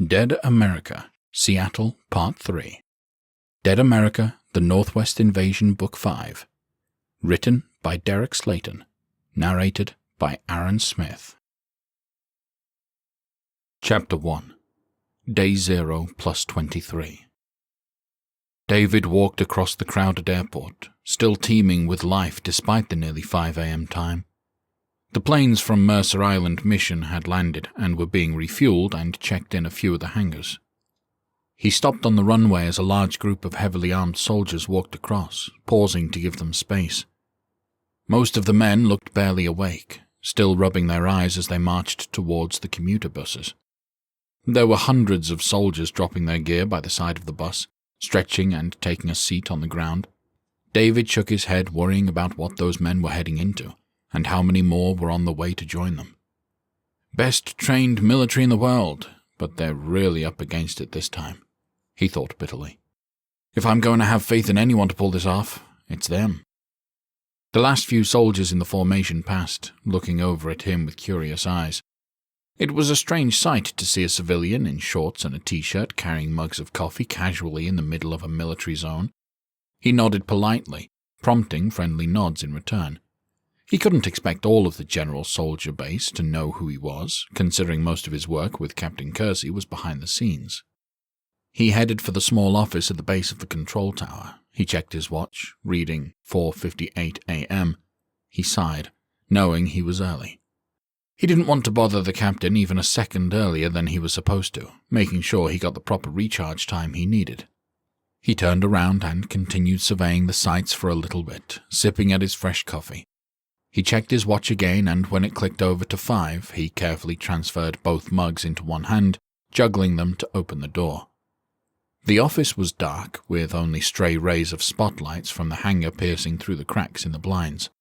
Dead America, Seattle, Part 3. Dead America, The Northwest Invasion, Book 5. Written by Derek Slaton. Narrated by Aaron Smith. Chapter 1. Day 0 plus 23. David walked across the crowded airport, still teeming with life despite the nearly 5 a.m. time. The planes from Mercer Island Mission had landed and were being refueled and checked in a few of the hangars. He stopped on the runway as a large group of heavily armed soldiers walked across, pausing to give them space. Most of the men looked barely awake, still rubbing their eyes as they marched towards the commuter buses. There were hundreds of soldiers dropping their gear by the side of the bus, stretching and taking a seat on the ground. David shook his head, worrying about what those men were heading into, and how many more were on the way to join them. Best trained military in the world, but they're really up against it this time, he thought bitterly. If I'm going to have faith in anyone to pull this off, it's them. The last few soldiers in the formation passed, looking over at him with curious eyes. It was a strange sight to see a civilian in shorts and a t-shirt carrying mugs of coffee casually in the middle of a military zone. He nodded politely, prompting friendly nods in return. He couldn't expect all of the general soldier base to know who he was, considering most of his work with Captain Kersey was behind the scenes. He headed for the small office at the base of the control tower. He checked his watch, reading 4:58 a.m. He sighed, knowing he was early. He didn't want to bother the captain even a second earlier than he was supposed to, making sure he got the proper recharge time he needed. He turned around and continued surveying the sights for a little bit, sipping at his fresh coffee. He checked his watch again, and when it clicked over to 5, he carefully transferred both mugs into one hand, juggling them to open the door. The office was dark, with only stray rays of spotlights from the hangar piercing through the cracks in the blinds.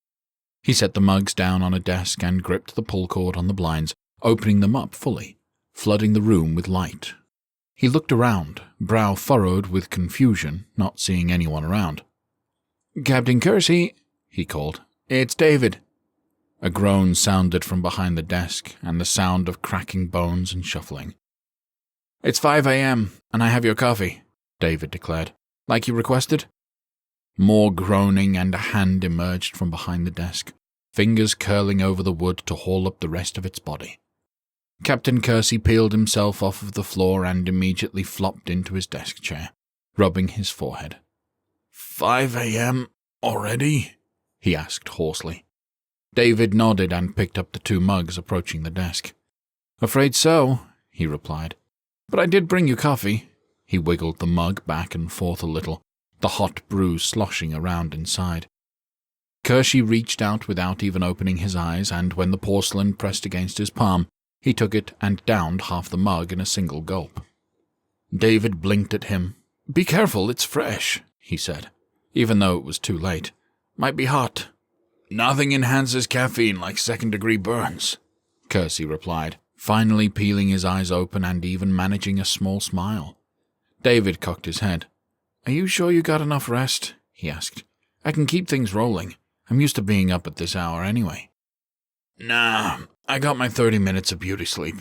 He set the mugs down on a desk and gripped the pull cord on the blinds, opening them up fully, flooding the room with light. He looked around, brow furrowed with confusion, not seeing anyone around. "Captain Kersey," he called. "It's David." A groan sounded from behind the desk, and the sound of cracking bones and shuffling. "It's 5 a.m., and I have your coffee," David declared. "Like you requested?" More groaning, and a hand emerged from behind the desk, fingers curling over the wood to haul up the rest of its body. Captain Kersey peeled himself off of the floor and immediately flopped into his desk chair, rubbing his forehead. 5 a.m. already?" he asked hoarsely. David nodded and picked up the 2 mugs approaching the desk. "Afraid so," he replied. "But I did bring you coffee." He wiggled the mug back and forth a little, the hot brew sloshing around inside. Kersey reached out without even opening his eyes, and when the porcelain pressed against his palm, he took it and downed half the mug in a single gulp. David blinked at him. "Be careful, it's fresh," he said, even though it was too late. "Might be hot." "Nothing enhances caffeine like second-degree burns," Kersey replied, finally peeling his eyes open and even managing a small smile. David cocked his head. "Are you sure you got enough rest?" he asked. "I can keep things rolling. I'm used to being up at this hour anyway." "Nah, I got my 30 minutes of beauty sleep,"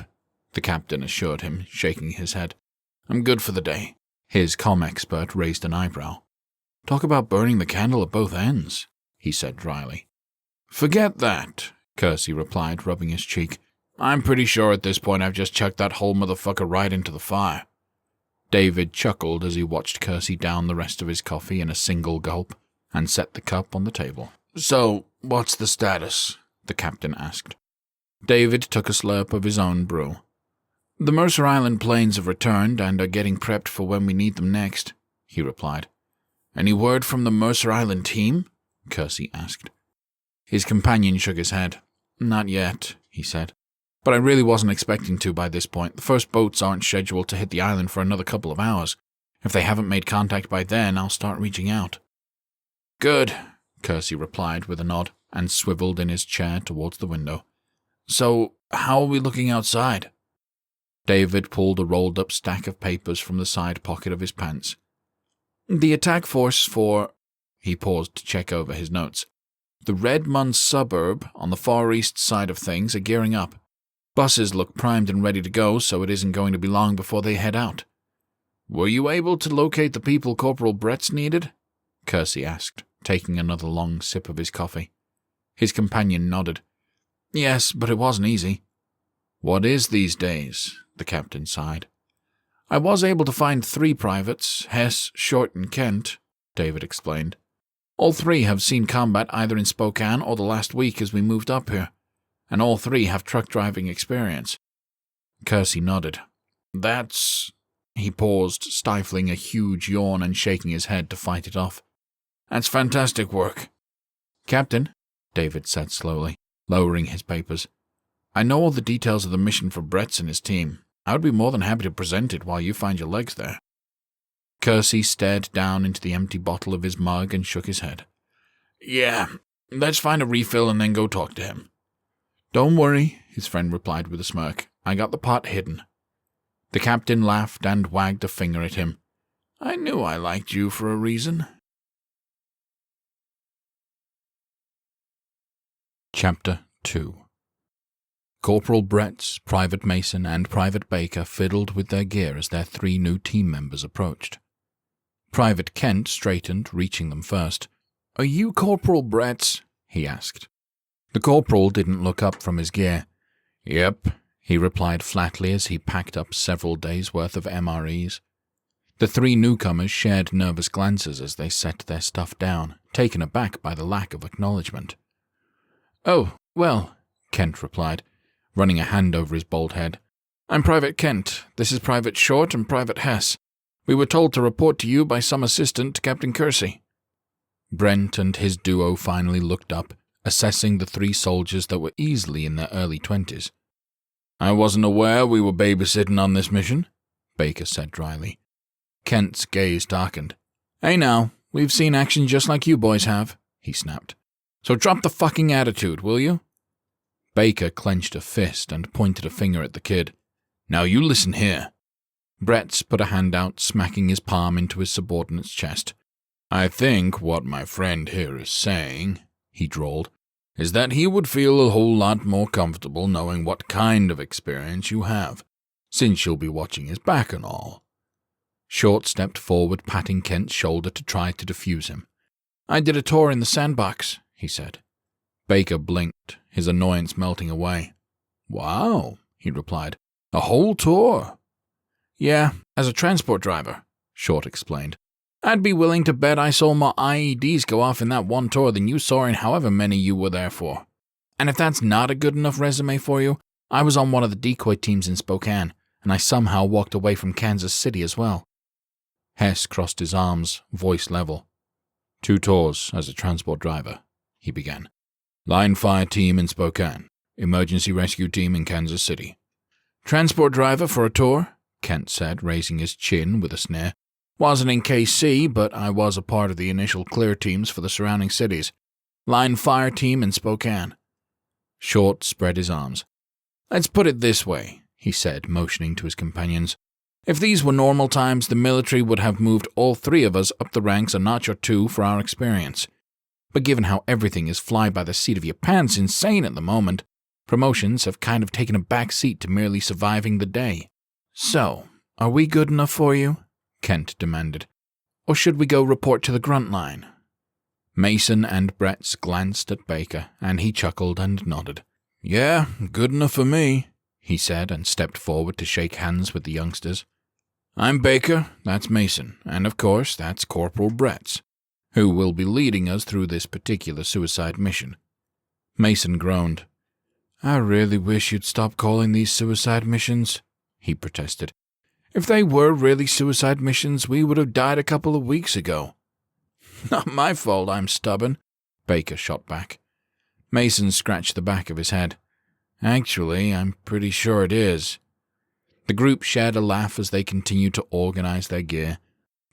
the captain assured him, shaking his head. "I'm good for the day." His comm expert raised an eyebrow. "Talk about burning the candle at both ends," he said dryly. "Forget that," Kersey replied, rubbing his cheek. "I'm pretty sure at this point I've just chucked that whole motherfucker right into the fire." David chuckled as he watched Kersey down the rest of his coffee in a single gulp and set the cup on the table. "So, what's the status?" the captain asked. David took a slurp of his own brew. "The Mercer Island planes have returned and are getting prepped for when we need them next," he replied. "Any word from the Mercer Island team?" Kersey asked. His companion shook his head. "Not yet," he said. "But I really wasn't expecting to by this point. The first boats aren't scheduled to hit the island for another couple of hours. If they haven't made contact by then, I'll start reaching out." "Good," Kersey replied with a nod, and swiveled in his chair towards the window. "So, how are we looking outside?" David pulled a rolled-up stack of papers from the side pocket of his pants. "The attack force for—" He paused to check over his notes. "The Redmond suburb on the far east side of things are gearing up. Buses look primed and ready to go, so it isn't going to be long before they head out. Were you able to locate the people Corporal Bretz needed? Kersey asked, taking another long sip of his coffee. His companion nodded. Yes, but it wasn't easy. What is these days? The captain sighed. I was able to find 3 privates, Hess, Short, and Kent, David explained. All 3 have seen combat either in Spokane or the last week as we moved up here, and all 3 have truck driving experience. Kersey nodded. That's... He paused, stifling a huge yawn and shaking his head to fight it off. That's fantastic work. Captain, David said slowly, lowering his papers. I know all the details of the mission for Bretz and his team. I would be more than happy to present it while you find your legs there. Kersey stared down into the empty bottle of his mug and shook his head. Yeah, let's find a refill and then go talk to him. Don't worry, his friend replied with a smirk. I got the pot hidden. The captain laughed and wagged a finger at him. I knew I liked you for a reason. Chapter 2. Corporal Bretz, Private Mason, and Private Baker fiddled with their gear as their 3 new team members approached. Private Kent straightened, reaching them first. Are you Corporal Bretz? He asked. The corporal didn't look up from his gear. Yep, he replied flatly as he packed up several days' worth of MREs. The 3 newcomers shared nervous glances as they set their stuff down, taken aback by the lack of acknowledgement. Oh, well, Kent replied, running a hand over his bald head. I'm Private Kent. This is Private Short and Private Hess. We were told to report to you by some assistant to Captain Kersey. Brent and his duo finally looked up, assessing the 3 soldiers that were easily in their early 20s. I wasn't aware we were babysitting on this mission, Baker said dryly. Kent's gaze darkened. Hey now, we've seen action just like you boys have, he snapped. So drop the fucking attitude, will you? Baker clenched a fist and pointed a finger at the kid. Now you listen here. Bretz put a hand out, smacking his palm into his subordinate's chest. I think what my friend here is saying, he drawled, is that he would feel a whole lot more comfortable knowing what kind of experience you have, since you'll be watching his back and all. Short stepped forward, patting Kent's shoulder to try to defuse him. I did a tour in the sandbox, he said. Baker blinked, his annoyance melting away. Wow, he replied. A whole tour? Yeah, as a transport driver, Short explained. I'd be willing to bet I saw more IEDs go off in that one tour than you saw in however many you were there for. And if that's not a good enough resume for you, I was on one of the decoy teams in Spokane, and I somehow walked away from Kansas City as well. Hess crossed his arms, voice level. 2 tours as a transport driver, he began. Line fire team in Spokane, emergency rescue team in Kansas City. Transport driver for a tour, Kent said, raising his chin with a sneer. Wasn't in KC, but I was a part of the initial clear teams for the surrounding cities. Line fire team in Spokane. Short spread his arms. Let's put it this way, he said, motioning to his companions. If these were normal times, the military would have moved all 3 of us up the ranks a notch or 2 for our experience. But given how everything is fly by the seat of your pants insane at the moment, promotions have kind of taken a back seat to merely surviving the day. So, are we good enough for you? Kent demanded. Or should we go report to the grunt line? Mason and Bretz glanced at Baker, and he chuckled and nodded. Yeah, good enough for me, he said, and stepped forward to shake hands with the youngsters. I'm Baker, that's Mason, and of course that's Corporal Bretz, who will be leading us through this particular suicide mission. Mason groaned. I really wish you'd stop calling these suicide missions, he protested. If they were really suicide missions, we would have died a couple of weeks ago. Not my fault I'm stubborn, Baker shot back. Mason scratched the back of his head. Actually, I'm pretty sure it is. The group shared a laugh as they continued to organize their gear.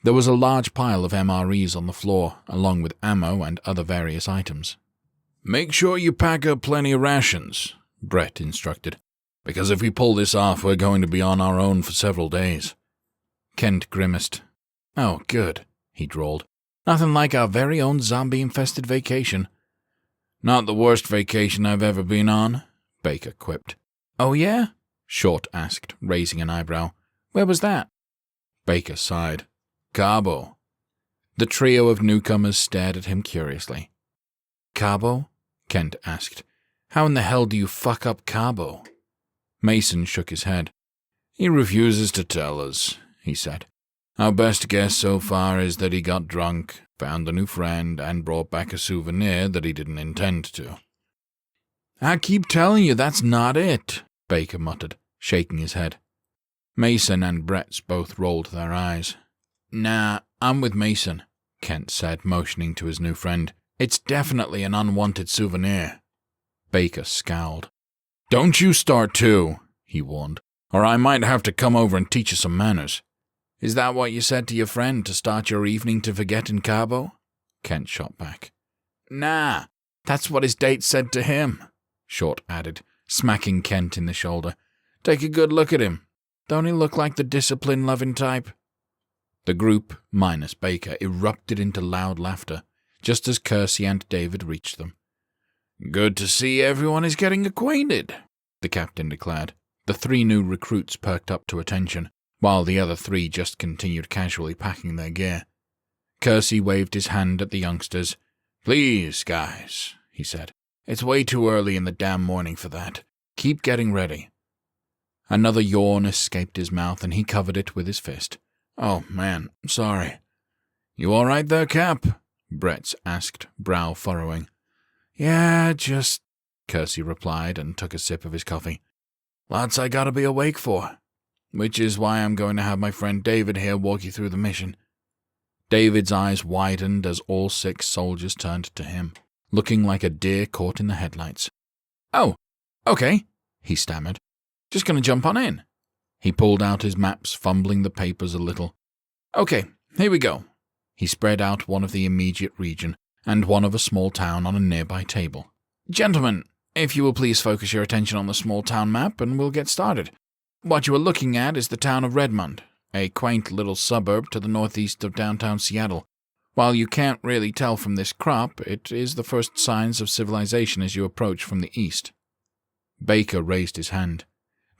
There was a large pile of MREs on the floor, along with ammo and other various items. Make sure you pack up plenty of rations, Brett instructed, because if we pull this off, we're going to be on our own for several days. Kent grimaced. Oh, good, he drawled. Nothing like our very own zombie-infested vacation. Not the worst vacation I've ever been on, Baker quipped. "Oh yeah?" Short asked, raising an eyebrow. "Where was that?" Baker sighed. "Cabo." The trio of newcomers stared at him curiously. "Cabo?" Kent asked. "How in the hell do you fuck up Cabo?" Mason shook his head. "He refuses to tell us," he said. "Our best guess so far is that he got drunk, found a new friend, and brought back a souvenir that he didn't intend to." "I keep telling you that's not it," Baker muttered, shaking his head. Mason and Bretz both rolled their eyes. "Nah, I'm with Mason," Kent said, motioning to his new friend. "It's definitely an unwanted souvenir." Baker scowled. "Don't you start too," he warned, "or I might have to come over and teach you some manners." "Is that what you said to your friend to start your evening to forget in Cabo?" Kent shot back. "Nah, that's what his date said to him," Short added, smacking Kent in the shoulder. "Take a good look at him. Don't he look like the discipline-loving type?" The group, minus Baker, erupted into loud laughter, just as Kersey and David reached them. "Good to see everyone is getting acquainted," the captain declared. The three new recruits perked up to attention, while the other three just continued casually packing their gear. Kersey waved his hand at the youngsters. "Please, guys," he said. "It's way too early in the damn morning for that. Keep getting ready." Another yawn escaped his mouth, and he covered it with his fist. "Oh, man, sorry." "You all right there, Cap?" Bretz asked, brow furrowing. "Yeah, just," Kersey replied, and took a sip of his coffee. "Lots I gotta be awake for. Which is why I'm going to have my friend David here walk you through the mission." David's eyes widened as all 6 soldiers turned to him, looking like a deer caught in the headlights. "Oh, okay," he stammered. "Just gonna jump on in." He pulled out his maps, fumbling the papers a little. "Okay, here we go." He spread out one of the immediate region and one of a small town on a nearby table. "Gentlemen, if you will please focus your attention on the small town map and we'll get started. What you are looking at is the town of Redmond, a quaint little suburb to the northeast of downtown Seattle. While you can't really tell from this crop, it is the first signs of civilization as you approach from the east." Baker raised his hand.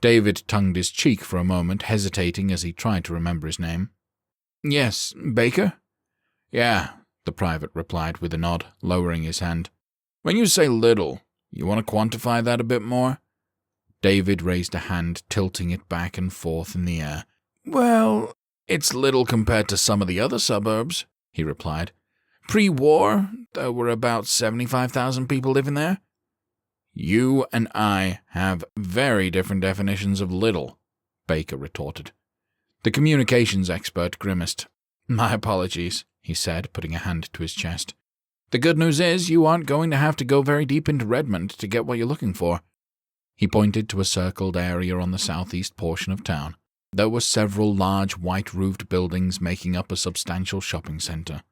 David tongued his cheek for a moment, hesitating as he tried to remember his name. "Yes, Baker?" "Yeah," the private replied with a nod, lowering his hand. "When you say little, you want to quantify that a bit more?" David raised a hand, tilting it back and forth in the air. "Well, it's little compared to some of the other suburbs," he replied. "Pre-war, there were about 75,000 people living there." "You and I have very different definitions of little," Baker retorted. The communications expert grimaced. "My apologies," he said, putting a hand to his chest. "The good news is you aren't going to have to go very deep into Redmond to get what you're looking for." He pointed to a circled area on the southeast portion of town. There were several large white-roofed buildings making up a substantial shopping center.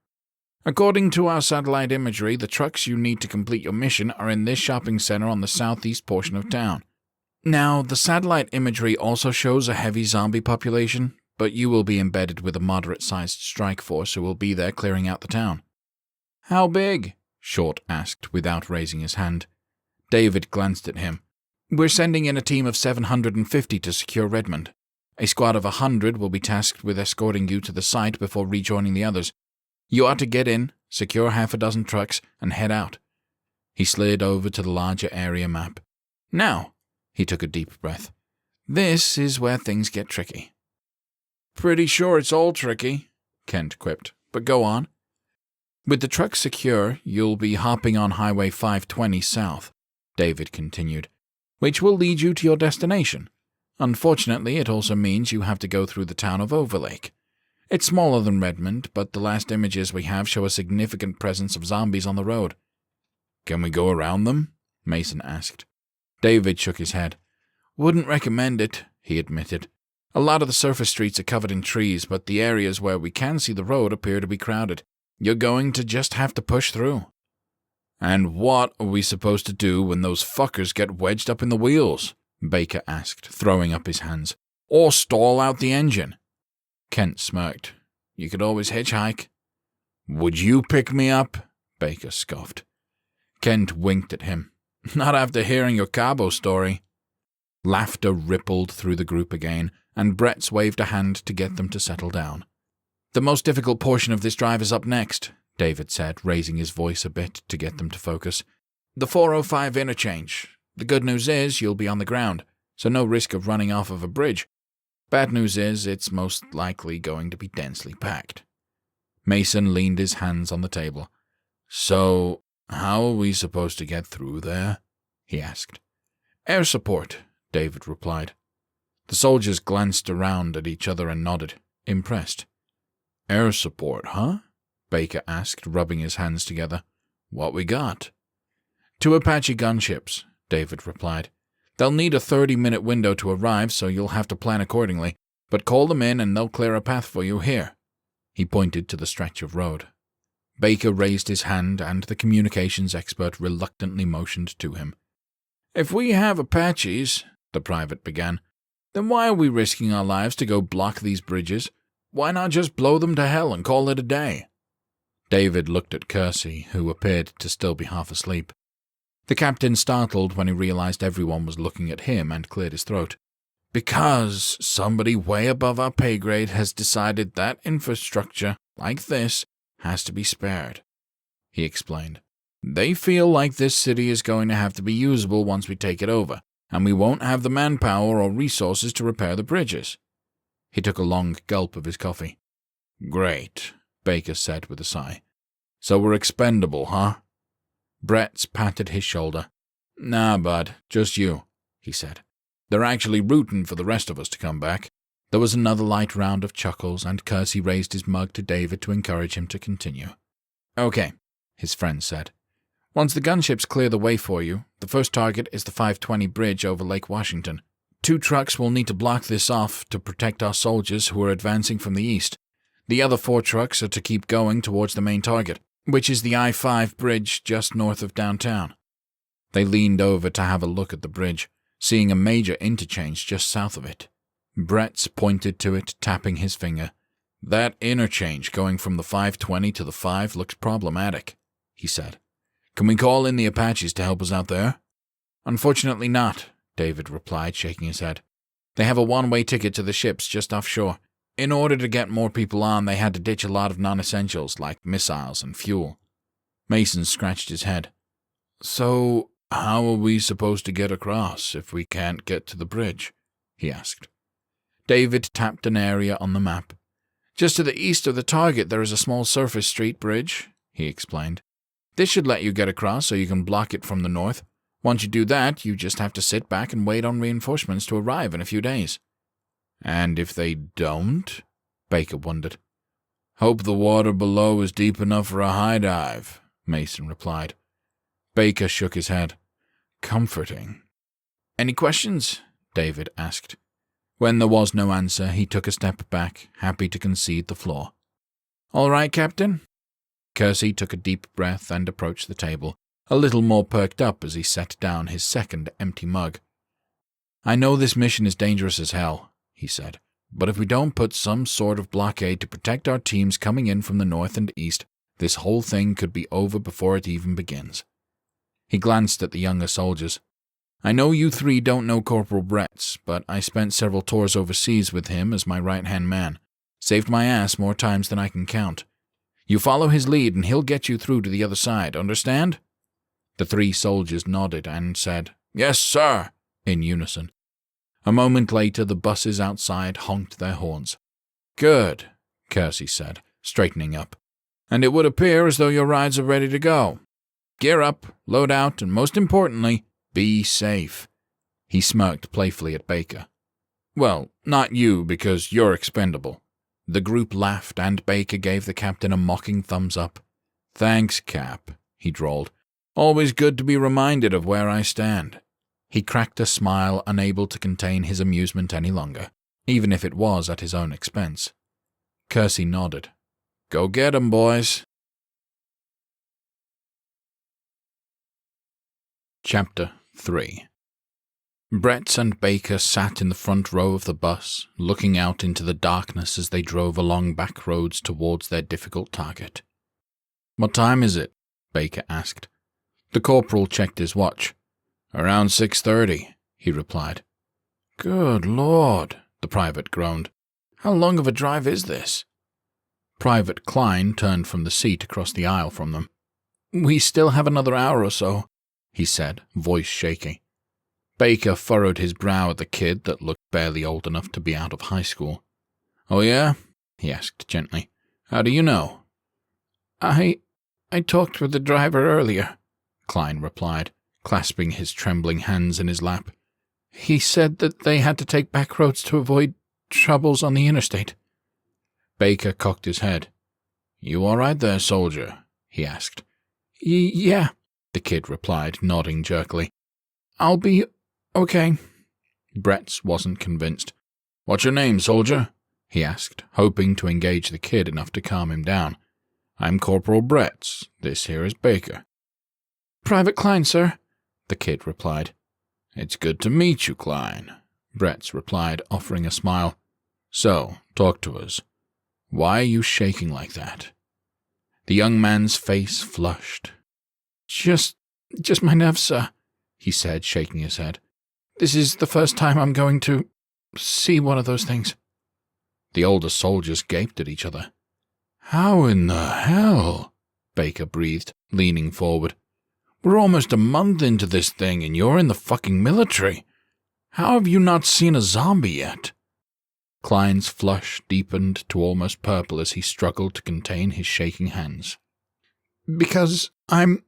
"According to our satellite imagery, the trucks you need to complete your mission are in this shopping center on the southeast portion of town. Now, the satellite imagery also shows a heavy zombie population, but you will be embedded with a moderate-sized strike force who will be there clearing out the town." "How big?" Short asked, without raising his hand. David glanced at him. "We're sending in a team of 750 to secure Redmond. A squad of 100 will be tasked with escorting you to the site before rejoining the others. You are to get in, secure half a dozen trucks, and head out." He slid over to the larger area map. "Now," he took a deep breath, "this is where things get tricky." "Pretty sure it's all tricky," Kent quipped, "but go on." "With the trucks secure, you'll be hopping on Highway 520 south," David continued, "which will lead you to your destination. Unfortunately, it also means you have to go through the town of Overlake. It's smaller than Redmond, but the last images we have show a significant presence of zombies on the road." "Can we go around them?" Mason asked. David shook his head. "Wouldn't recommend it," he admitted. "A lot of the surface streets are covered in trees, but the areas where we can see the road appear to be crowded. You're going to just have to push through." "And what are we supposed to do when those fuckers get wedged up in the wheels?" Baker asked, throwing up his hands. "Or stall out the engine?" Kent smirked. "You could always hitchhike." "Would you pick me up?" Baker scoffed. Kent winked at him. "Not after hearing your Cabo story." Laughter rippled through the group again, and Bretz waved a hand to get them to settle down. "The most difficult portion of this drive is up next," David said, raising his voice a bit to get them to focus. "The 405 interchange. The good news is you'll be on the ground, so no risk of running off of a bridge. Bad news is it's most likely going to be densely packed." Mason leaned his hands on the table. "So, how are we supposed to get through there?" he asked. "Air support," David replied. The soldiers glanced around at each other and nodded, impressed. "Air support, huh?" Baker asked, rubbing his hands together. "What we got?" "Two Apache gunships," David replied. "They'll need a 30-minute window to arrive, so you'll have to plan accordingly, but call them in and they'll clear a path for you here." He pointed to the stretch of road. Baker raised his hand, and the communications expert reluctantly motioned to him. "If we have Apaches," the private began, "then why are we risking our lives to go block these bridges? Why not just blow them to hell and call it a day?" David looked at Kersey, who appeared to still be half asleep. The captain startled when he realized everyone was looking at him and cleared his throat. "Because somebody way above our pay grade has decided that infrastructure, like this, has to be spared," he explained. "They feel like this city is going to have to be usable once we take it over, and we won't have the manpower or resources to repair the bridges." He took a long gulp of his coffee. "Great," Baker said with a sigh. "So we're expendable, huh?" Bretz patted his shoulder. "Nah, bud, just you," he said. "They're actually rooting for the rest of us to come back." There was another light round of chuckles, and Kersey raised his mug to David to encourage him to continue. "Okay," his friend said. "Once the gunships clear the way for you, the first target is the 520 bridge over Lake Washington. 2 trucks will need to block this off to protect our soldiers who are advancing from the east. The other 4 trucks are to keep going towards the main target, which is the I-5 bridge just north of downtown." They leaned over to have a look at the bridge, seeing a major interchange just south of it. Bretz pointed to it, tapping his finger. "That interchange going from the 520 to the 5 looks problematic," he said. "Can we call in the Apaches to help us out there?" "Unfortunately not," David replied, shaking his head. "They have a one-way ticket to the ships just offshore. In order to get more people on, they had to ditch a lot of non-essentials like missiles and fuel." Mason scratched his head. "So, how are we supposed to get across if we can't get to the bridge?" he asked. David tapped an area on the map. "Just to the east of the target there is a small surface street bridge," he explained. "This should let you get across so you can block it from the north. Once you do that, you just have to sit back and wait on reinforcements to arrive in a few days." "And if they don't?" Baker wondered. "Hope the water below is deep enough for a high dive," Mason replied. Baker shook his head. "Comforting." "Any questions?" David asked. When there was no answer, he took a step back, happy to concede the floor. "All right, Captain?" Kersey took a deep breath and approached the table, a little more perked up as he set down his second empty mug. "I know this mission is dangerous as hell," he said, "but if we don't put some sort of blockade to protect our teams coming in from the north and east, this whole thing could be over before it even begins." He glanced at the younger soldiers. "I know you 3 don't know Corporal Bretz, but I spent several tours overseas with him as my right-hand man. Saved my ass more times than I can count. You follow his lead and he'll get you through to the other side, understand?" The 3 soldiers nodded and said, "Yes, sir," in unison. A moment later, the buses outside honked their horns. "Good," Kersey said, straightening up. "And it would appear as though your rides are ready to go. Gear up, load out, and most importantly, be safe." He smirked playfully at Baker. "Well, not you, because you're expendable." The group laughed, and Baker gave the captain a mocking thumbs up. "Thanks, Cap," he drawled. "Always good to be reminded of where I stand." He cracked a smile, unable to contain his amusement any longer, even if it was at his own expense. Kersey nodded. "Go get 'em, boys." Chapter 3. Bretz and Baker sat in the front row of the bus, looking out into the darkness as they drove along back roads towards their difficult target. "What time is it?" Baker asked. The corporal checked his watch. "Around 6:30, he replied. Good Lord, the private groaned. How long of a drive is this? Private Klein turned from the seat across the aisle from them. We still have another hour or so, he said, voice shaky. Baker furrowed his brow at the kid that looked barely old enough to be out of high school. Oh yeah? He asked gently. How do you know? I talked with the driver earlier, Klein replied, clasping his trembling hands in his lap. He said that they had to take back roads to avoid troubles on the interstate. Baker cocked his head. You all right there, soldier? He asked. Yeah, the kid replied, nodding jerkily. I'll be okay. Bretz wasn't convinced. What's your name, soldier? He asked, hoping to engage the kid enough to calm him down. I'm Corporal Bretz. This here is Baker. Private Klein, sir, the kid replied. It's good to meet you, Klein, Bretz replied, offering a smile. So, talk to us. Why are you shaking like that? The young man's face flushed. Just my nerves, sir, he said, shaking his head. This is the first time I'm going to see one of those things. The older soldiers gaped at each other. How in the hell? Baker breathed, leaning forward. We're almost a month into this thing and you're in the fucking military. How have you not seen a zombie yet? Klein's flush deepened to almost purple as he struggled to contain his shaking hands. Because I'm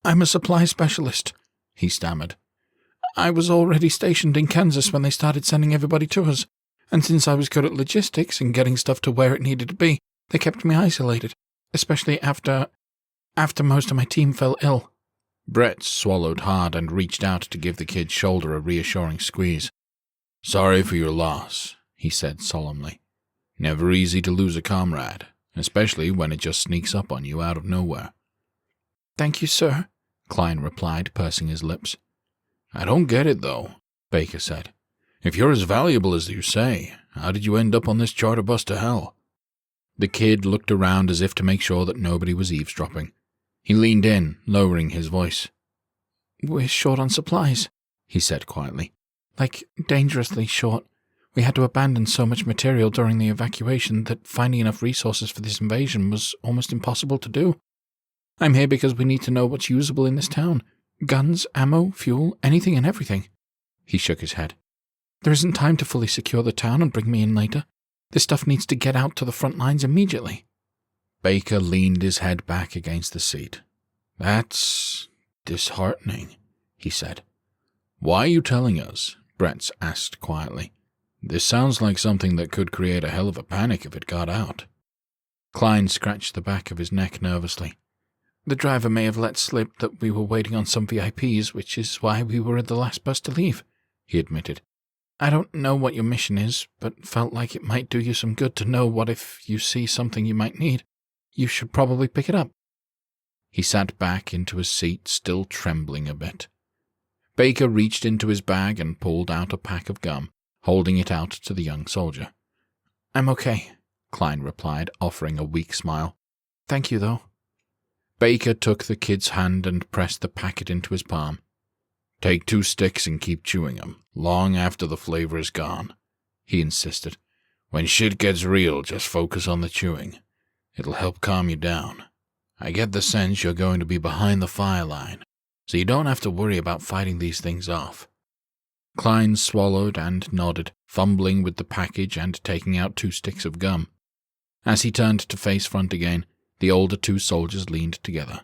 a supply specialist, he stammered. I was already stationed in Kansas when they started sending everybody to us, and since I was good at logistics and getting stuff to where it needed to be, they kept me isolated, especially after most of my team fell ill. Bretz swallowed hard and reached out to give the kid's shoulder a reassuring squeeze. Sorry for your loss, he said solemnly. Never easy to lose a comrade, especially when it just sneaks up on you out of nowhere. Thank you, sir, Klein replied, pursing his lips. I don't get it, though, Baker said. If you're as valuable as you say, how did you end up on this charter bus to hell? The kid looked around as if to make sure that nobody was eavesdropping. He leaned in, lowering his voice. We're short on supplies, he said quietly. Like, dangerously short. We had to abandon so much material during the evacuation that finding enough resources for this invasion was almost impossible to do. I'm here because we need to know what's usable in this town. Guns, ammo, fuel, anything and everything. He shook his head. There isn't time to fully secure the town and bring me in later. This stuff needs to get out to the front lines immediately. Baker leaned his head back against the seat. That's disheartening, he said. Why are you telling us? Bretz asked quietly. This sounds like something that could create a hell of a panic if it got out. Klein scratched the back of his neck nervously. The driver may have let slip that we were waiting on some VIPs, which is why we were the last bus to leave, he admitted. I don't know what your mission is, but felt like it might do you some good to know what if you see something you might need. You should probably pick it up. He sat back into his seat, still trembling a bit. Baker reached into his bag and pulled out a pack of gum, holding it out to the young soldier. I'm okay, Klein replied, offering a weak smile. Thank you, though. Baker took the kid's hand and pressed the packet into his palm. Take 2 sticks and keep chewing them, long after the flavor is gone, he insisted. When shit gets real, just focus on the chewing. It'll help calm you down. I get the sense you're going to be behind the fire line, so you don't have to worry about fighting these things off. Klein swallowed and nodded, fumbling with the package and taking out 2 sticks of gum. As he turned to face front again, the older 2 soldiers leaned together.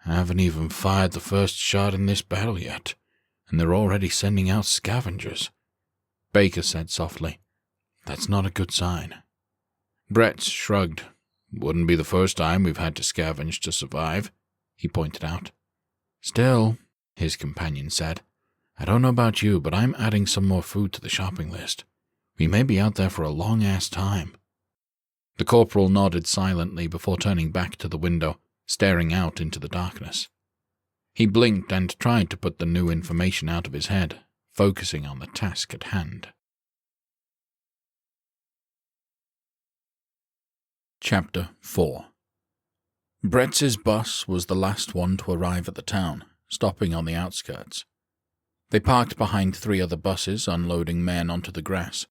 Haven't even fired the first shot in this battle yet, and they're already sending out scavengers. Baker said softly, That's not a good sign. Bretz shrugged. Wouldn't be the first time we've had to scavenge to survive, he pointed out. Still, his companion said, I don't know about you, but I'm adding some more food to the shopping list. We may be out there for a long-ass time. The corporal nodded silently before turning back to the window, staring out into the darkness. He blinked and tried to put the new information out of his head, focusing on the task at hand. Chapter 4. Bretz's bus was the last one to arrive at the town, stopping on the outskirts. They parked behind 3 other buses, unloading men onto the grass.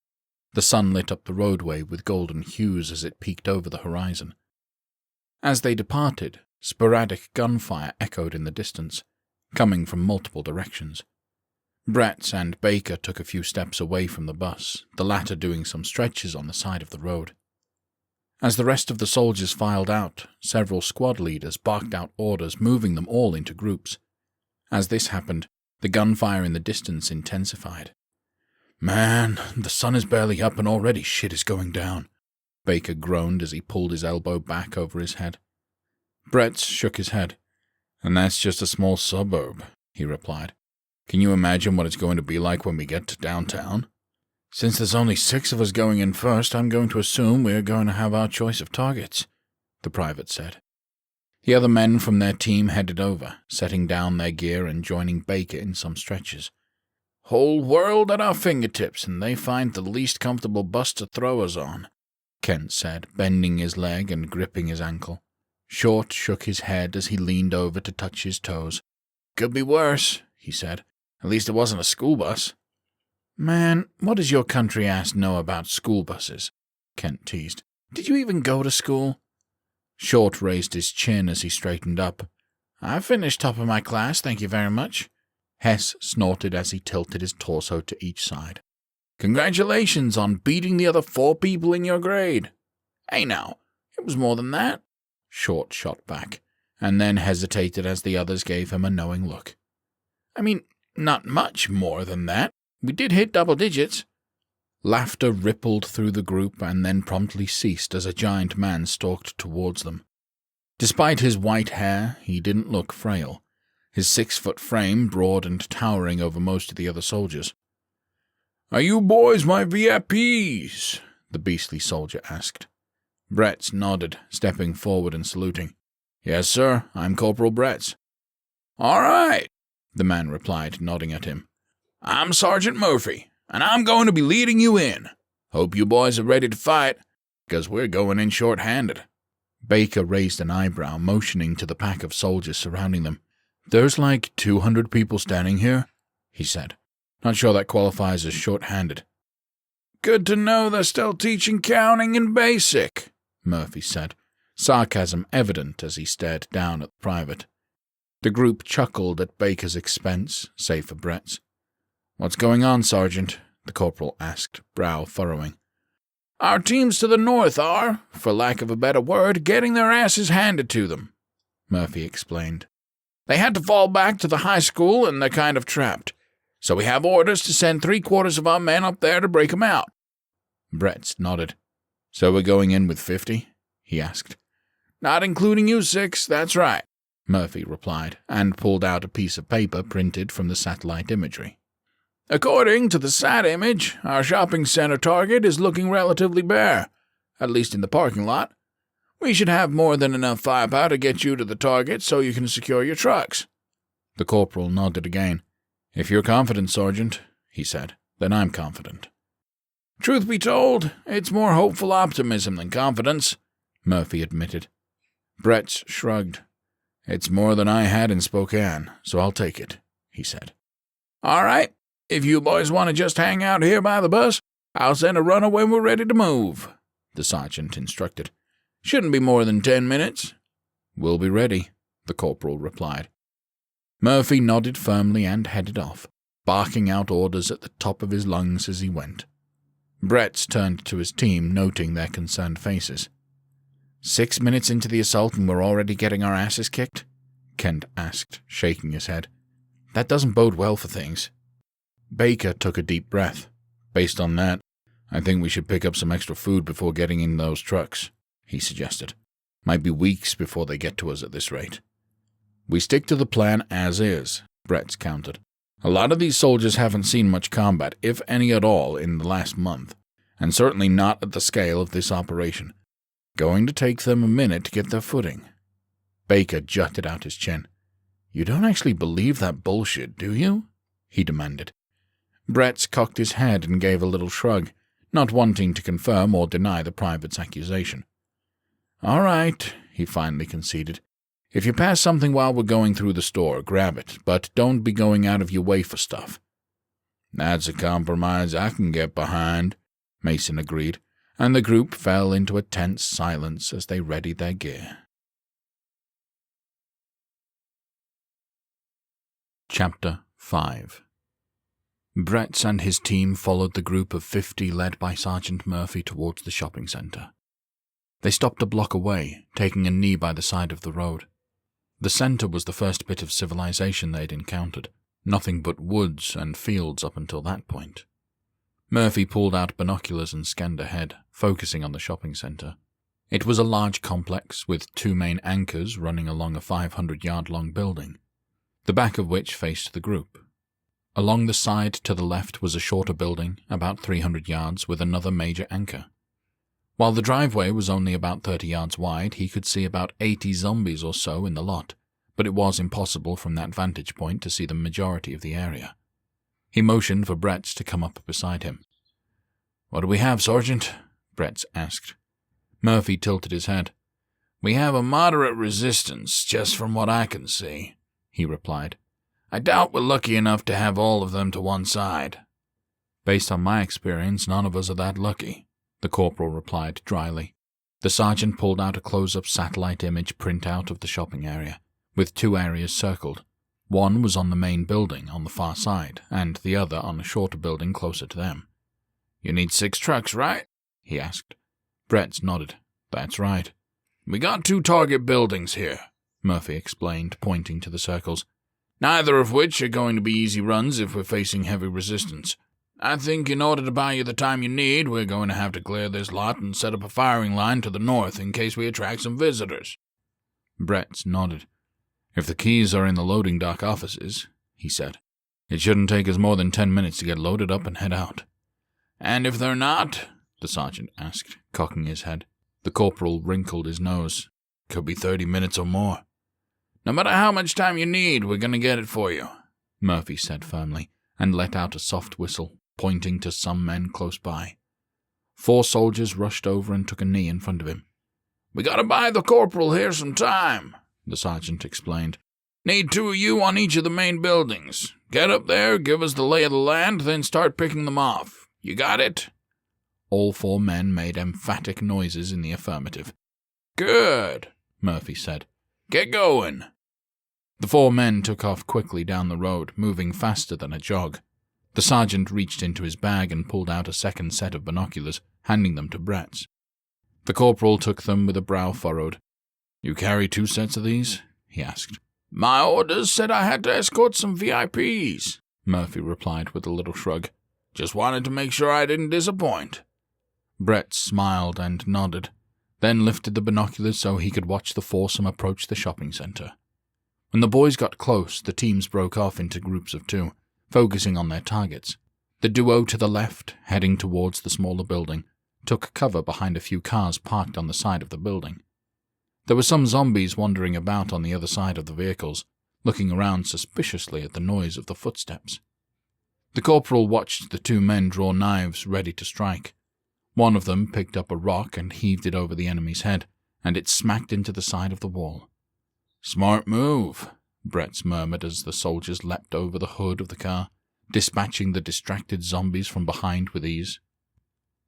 The sun lit up the roadway with golden hues as it peeked over the horizon. As they departed, sporadic gunfire echoed in the distance, coming from multiple directions. Bretz and Baker took a few steps away from the bus, the latter doing some stretches on the side of the road. As the rest of the soldiers filed out, several squad leaders barked out orders, moving them all into groups. As this happened, the gunfire in the distance intensified. "Man, the sun is barely up and already shit is going down," Baker groaned as he pulled his elbow back over his head. Bretz shook his head. "And that's just a small suburb," he replied. "Can you imagine what it's going to be like when we get to downtown?" "Since there's only 6 of us going in first, I'm going to assume we're going to have our choice of targets," the private said. The other men from their team headed over, setting down their gear and joining Baker in some stretches. "Whole world at our fingertips, and they find the least comfortable bus to throw us on," Kent said, bending his leg and gripping his ankle. Short shook his head as he leaned over to touch his toes. "Could be worse," he said. "At least it wasn't a school bus." "Man, what does your country ass know about school buses?" Kent teased. "Did you even go to school?" Short raised his chin as he straightened up. "I finished top of my class, thank you very much." Hess snorted as he tilted his torso to each side. "Congratulations on beating the other 4 people in your grade." "Hey now, it was more than that." Short shot back, and then hesitated as the others gave him a knowing look. "I mean, not much more than that. We did hit double digits." Laughter rippled through the group and then promptly ceased as a giant man stalked towards them. Despite his white hair, he didn't look frail, his 6-foot frame broad and towering over most of the other soldiers. "Are you boys my VIPs?" the beastly soldier asked. Bretz nodded, stepping forward and saluting. "Yes, sir, I'm Corporal Bretz." "All right," the man replied, nodding at him. "I'm Sergeant Murphy, and I'm going to be leading you in. Hope you boys are ready to fight, because we're going in short-handed." Baker raised an eyebrow, motioning to the pack of soldiers surrounding them. "There's like 200 people standing here," he said. "Not sure that qualifies as short-handed." "Good to know they're still teaching counting in basic," Murphy said, sarcasm evident as he stared down at the private. The group chuckled at Baker's expense, save for Bretz. "What's going on, Sergeant?" the corporal asked, brow furrowing. "Our teams to the north are, for lack of a better word, getting their asses handed to them," Murphy explained. "They had to fall back to the high school and they're kind of trapped. So we have orders to send 3/4 of our men up there to break them out." Bretz nodded. "So we're going in with 50? He asked. "Not including you 6, that's right," Murphy replied, and pulled out a piece of paper printed from the satellite imagery. "According to the sat image, our shopping center target is looking relatively bare, at least in the parking lot. We should have more than enough firepower to get you to the target so you can secure your trucks." The corporal nodded again. "If you're confident, Sergeant," he said, "then I'm confident." "Truth be told, it's more hopeful optimism than confidence," Murphy admitted. Bretz shrugged. "It's more than I had in Spokane, so I'll take it," he said. "All right. If you boys want to just hang out here by the bus, I'll send a runner when we're ready to move," the sergeant instructed. "Shouldn't be more than 10 minutes. "We'll be ready," the corporal replied. Murphy nodded firmly and headed off, barking out orders at the top of his lungs as he went. Bretz turned to his team, noting their concerned faces. 6 minutes into the assault and we're already getting our asses kicked? Kent asked, shaking his head. That doesn't bode well for things. Baker took a deep breath. Based on that, I think we should pick up some extra food before getting in those trucks, he suggested. Might be weeks before they get to us at this rate. We stick to the plan as is, Bretz countered. A lot of these soldiers haven't seen much combat, if any at all, in the last month, and certainly not at the scale of this operation. Going to take them a minute to get their footing. Baker jutted out his chin. You don't actually believe that bullshit, do you? He demanded. Bretz cocked his head and gave a little shrug, not wanting to confirm or deny the private's accusation. All right, he finally conceded. If you pass something while we're going through the store, grab it, but don't be going out of your way for stuff. That's a compromise I can get behind, Mason agreed, and the group fell into a tense silence as they readied their gear. Chapter 5. Bretz and his team followed the group of 50 led by Sergeant Murphy towards the shopping centre. They stopped a block away, taking a knee by the side of the road. The centre was the first bit of civilization they'd encountered, nothing but woods and fields up until that point. Murphy pulled out binoculars and scanned ahead, focusing on the shopping centre. It was a large complex with 2 main anchors running along a 500-yard-long building, the back of which faced the group. Along the side to the left was a shorter building, about 300 yards, with another major anchor. While the driveway was only about 30 yards wide, he could see about 80 zombies or so in the lot, but it was impossible from that vantage point to see the majority of the area. He motioned for Bretz to come up beside him. "What do we have, Sergeant?" Bretz asked. Murphy tilted his head. "We have a moderate resistance, just from what I can see," he replied. "I doubt we're lucky enough to have all of them to one side." "Based on my experience, none of us are that lucky," the corporal replied dryly. The sergeant pulled out a close-up satellite image printout of the shopping area, with 2 areas circled. One was on the main building on the far side, and the other on a shorter building closer to them. "You need 6 trucks, right?" he asked. Bretz nodded. "That's right." "We got 2 target buildings here," Murphy explained, pointing to the circles, "neither of which are going to be easy runs if we're facing heavy resistance. I think in order to buy you the time you need, we're going to have to clear this lot and set up a firing line to the north in case we attract some visitors." Bretz nodded. "If the keys are in the loading dock offices," he said, "it shouldn't take us more than 10 minutes to get loaded up and head out." "And if they're not?" the sergeant asked, cocking his head. The corporal wrinkled his nose. "Could be 30 minutes or more." "No matter how much time you need, we're going to get it for you," Murphy said firmly, and let out a soft whistle, pointing to some men close by. 4 soldiers rushed over and took a knee in front of him. "We got to buy the corporal here some time," the sergeant explained. "Need 2 of you on each of the main buildings. Get up there, give us the lay of the land, then start picking them off. You got it?" All 4 men made emphatic noises in the affirmative. "Good," Murphy said. "Get going." The 4 men took off quickly down the road, moving faster than a jog. The sergeant reached into his bag and pulled out a second set of binoculars, handing them to Bretz. The corporal took them with a brow furrowed. "You carry 2 sets of these?" he asked. "My orders said I had to escort some VIPs," Murphy replied with a little shrug. "Just wanted to make sure I didn't disappoint." Bretz smiled and nodded, then lifted the binoculars so he could watch the foursome approach the shopping centre. When the boys got close, the teams broke off into groups of 2, focusing on their targets. The duo to the left, heading towards the smaller building, took cover behind a few cars parked on the side of the building. There were some zombies wandering about on the other side of the vehicles, looking around suspiciously at the noise of the footsteps. The corporal watched the 2 men draw knives ready to strike. One of them picked up a rock and heaved it over the enemy's head, and it smacked into the side of the wall. "Smart move," Bretz murmured as the soldiers leapt over the hood of the car, dispatching the distracted zombies from behind with ease.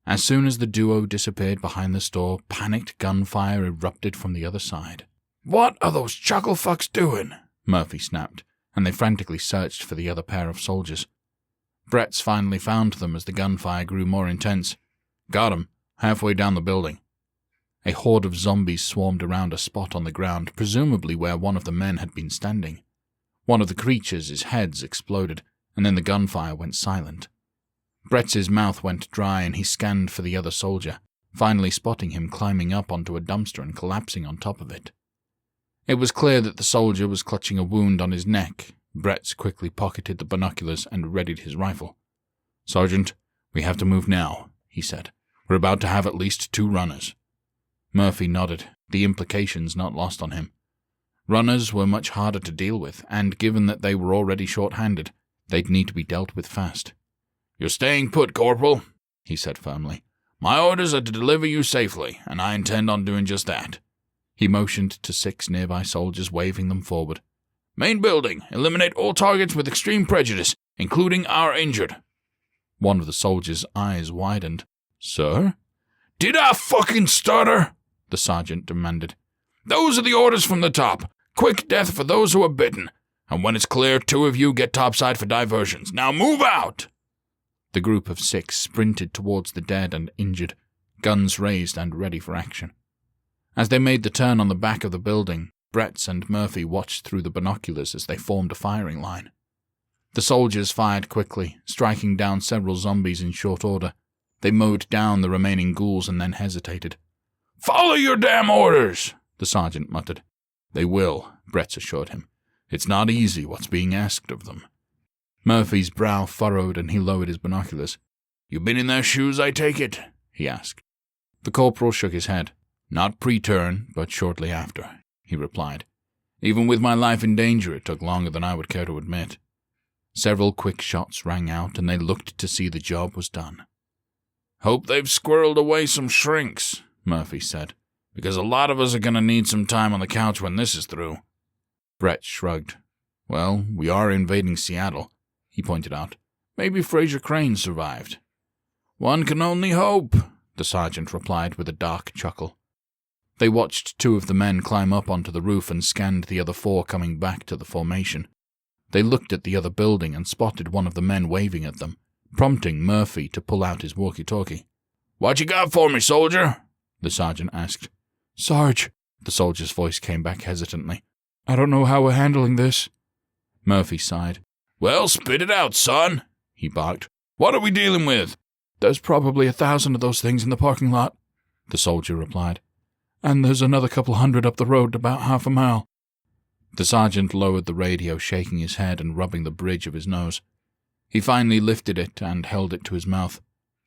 As soon as the duo disappeared behind the store, panicked gunfire erupted from the other side. "What are those chuckle fucks doing?" Murphy snapped, and they frantically searched for the other pair of soldiers. Bretz finally found them as the gunfire grew more intense. "Got 'em, halfway down the building." A horde of zombies swarmed around a spot on the ground, presumably where one of the men had been standing. One of the creatures' heads exploded, and then the gunfire went silent. Bretz's mouth went dry and he scanned for the other soldier, finally spotting him climbing up onto a dumpster and collapsing on top of it. It was clear that the soldier was clutching a wound on his neck. Bretz quickly pocketed the binoculars and readied his rifle. "Sergeant, we have to move now," he said. "We're about to have at least 2 runners." Murphy nodded, the implications not lost on him. Runners were much harder to deal with, and given that they were already short-handed, they'd need to be dealt with fast. "You're staying put, Corporal," he said firmly. "My orders are to deliver you safely, and I intend on doing just that." He motioned to 6 nearby soldiers, waving them forward. "Main building, eliminate all targets with extreme prejudice, including our injured. One of the soldiers' eyes widened. Sir? Did I fucking stutter? The sergeant demanded. Those are the orders from the top. Quick death for those who are bitten. And when it's clear, 2 of you get topside for diversions. Now move out! The group of 6 sprinted towards the dead and injured, guns raised and ready for action. As they made the turn on the back of the building, Bretz and Murphy watched through the binoculars as they formed a firing line. The soldiers fired quickly, striking down several zombies in short order. They mowed down the remaining ghouls and then hesitated. Follow your damn orders, the sergeant muttered. They will, Bretz assured him. It's not easy what's being asked of them. Murphy's brow furrowed and he lowered his binoculars. You been in their shoes, I take it? He asked. The corporal shook his head. Not pre-turn, but shortly after, he replied. Even with my life in danger, it took longer than I would care to admit. Several quick shots rang out and they looked to see the job was done. Hope they've squirreled away some shrinks, Murphy said, because a lot of us are going to need some time on the couch when this is through. Bretz shrugged. Well, we are invading Seattle, he pointed out. Maybe Fraser Crane survived. One can only hope, the sergeant replied with a dark chuckle. They watched 2 of the men climb up onto the roof and scanned the other 4 coming back to the formation. They looked at the other building and spotted one of the men waving at them, prompting Murphy to pull out his walkie-talkie. What you got for me, soldier? The sergeant asked. Sarge, the soldier's voice came back hesitantly. I don't know how we're handling this. Murphy sighed. Well, spit it out, son, he barked. What are we dealing with? There's probably 1,000 of those things in the parking lot, the soldier replied. And there's another couple hundred up the road about half a mile. The sergeant lowered the radio, shaking his head and rubbing the bridge of his nose. He finally lifted it and held it to his mouth.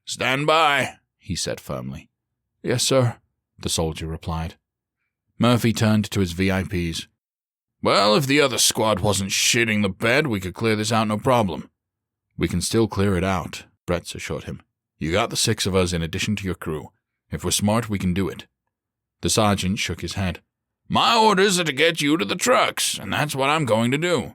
Stand by, he said firmly. Yes, sir, the soldier replied. Murphy turned to his VIPs. Well, if the other squad wasn't shitting the bed, we could clear this out no problem. We can still clear it out, Bretz assured him. You got the 6 of us in addition to your crew. If we're smart, we can do it. The sergeant shook his head. My orders are to get you to the trucks, and that's what I'm going to do.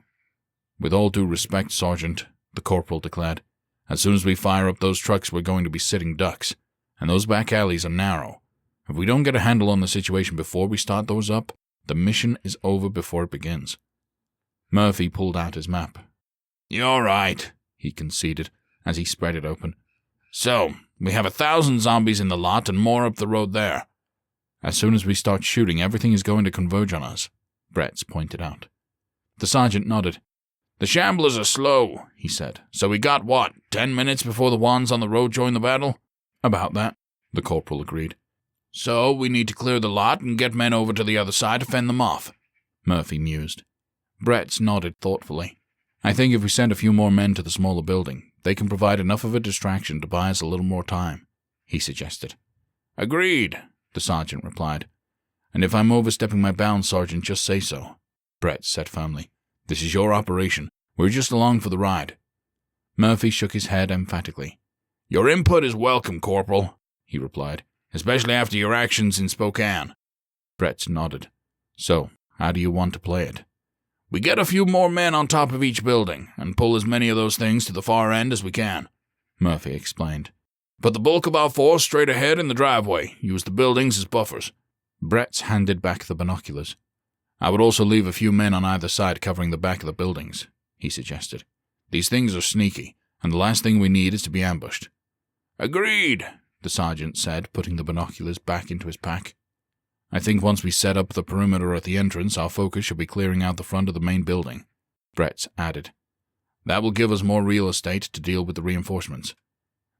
With all due respect, Sergeant, the corporal declared, as soon as we fire up those trucks, we're going to be sitting ducks, and those back alleys are narrow. If we don't get a handle on the situation before we start those up, the mission is over before it begins. Murphy pulled out his map. You're right, he conceded, as he spread it open. So, we have 1,000 zombies in the lot and more up the road there. As soon as we start shooting, everything is going to converge on us, Bretz pointed out. The sergeant nodded. The shamblers are slow, he said. So we got, 10 minutes before the ones on the road join the battle? About that, the corporal agreed. So we need to clear the lot and get men over to the other side to fend them off, Murphy mused. Bretz nodded thoughtfully. I think if we send a few more men to the smaller building, they can provide enough of a distraction to buy us a little more time, he suggested. Agreed, the sergeant replied. And if I'm overstepping my bounds, Sergeant, just say so, Bretz said firmly. This is your operation. We're just along for the ride. Murphy shook his head emphatically. Your input is welcome, Corporal, he replied, especially after your actions in Spokane. Bretz nodded. So, how do you want to play it? We get a few more men on top of each building, and pull as many of those things to the far end as we can, Murphy explained. Put the bulk of our force straight ahead in the driveway. Use the buildings as buffers. Bretz handed back the binoculars. I would also leave a few men on either side covering the back of the buildings, he suggested. These things are sneaky, and the last thing we need is to be ambushed. Agreed, the sergeant said, putting the binoculars back into his pack. I think once we set up the perimeter at the entrance, our focus should be clearing out the front of the main building, Bretz added. That will give us more real estate to deal with the reinforcements.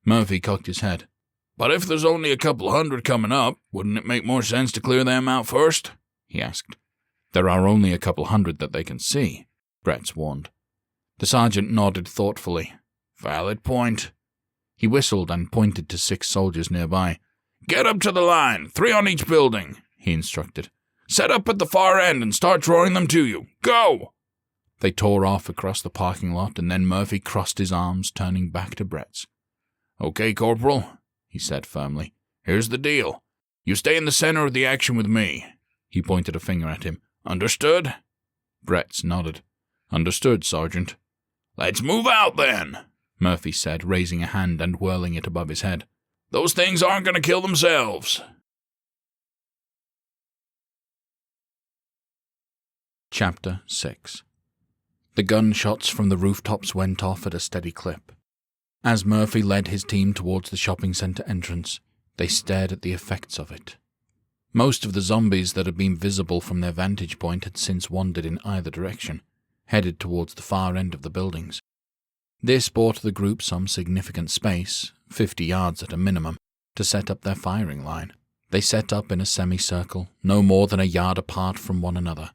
Murphy cocked his head. But if there's only a couple hundred coming up, wouldn't it make more sense to clear them out first? He asked. There are only a couple hundred that they can see, Bretz warned. The sergeant nodded thoughtfully. Valid point. He whistled and pointed to 6 soldiers nearby. Get up to the line, 3 on each building, he instructed. Set up at the far end and start drawing them to you. Go! They tore off across the parking lot, and then Murphy crossed his arms, turning back to Bretz. Okay, Corporal, he said firmly. Here's the deal. You stay in the center of the action with me. He pointed a finger at him. Understood? Bretz nodded. Understood, Sergeant. Let's move out then, Murphy said, raising a hand and whirling it above his head. Those things aren't going to kill themselves. Chapter 6. The gunshots from the rooftops went off at a steady clip. As Murphy led his team towards the shopping centre entrance, they stared at the effects of it. Most of the zombies that had been visible from their vantage point had since wandered in either direction, headed towards the far end of the buildings. This bought the group some significant space, 50 yards at a minimum, to set up their firing line. They set up in a semicircle, no more than a yard apart from one another.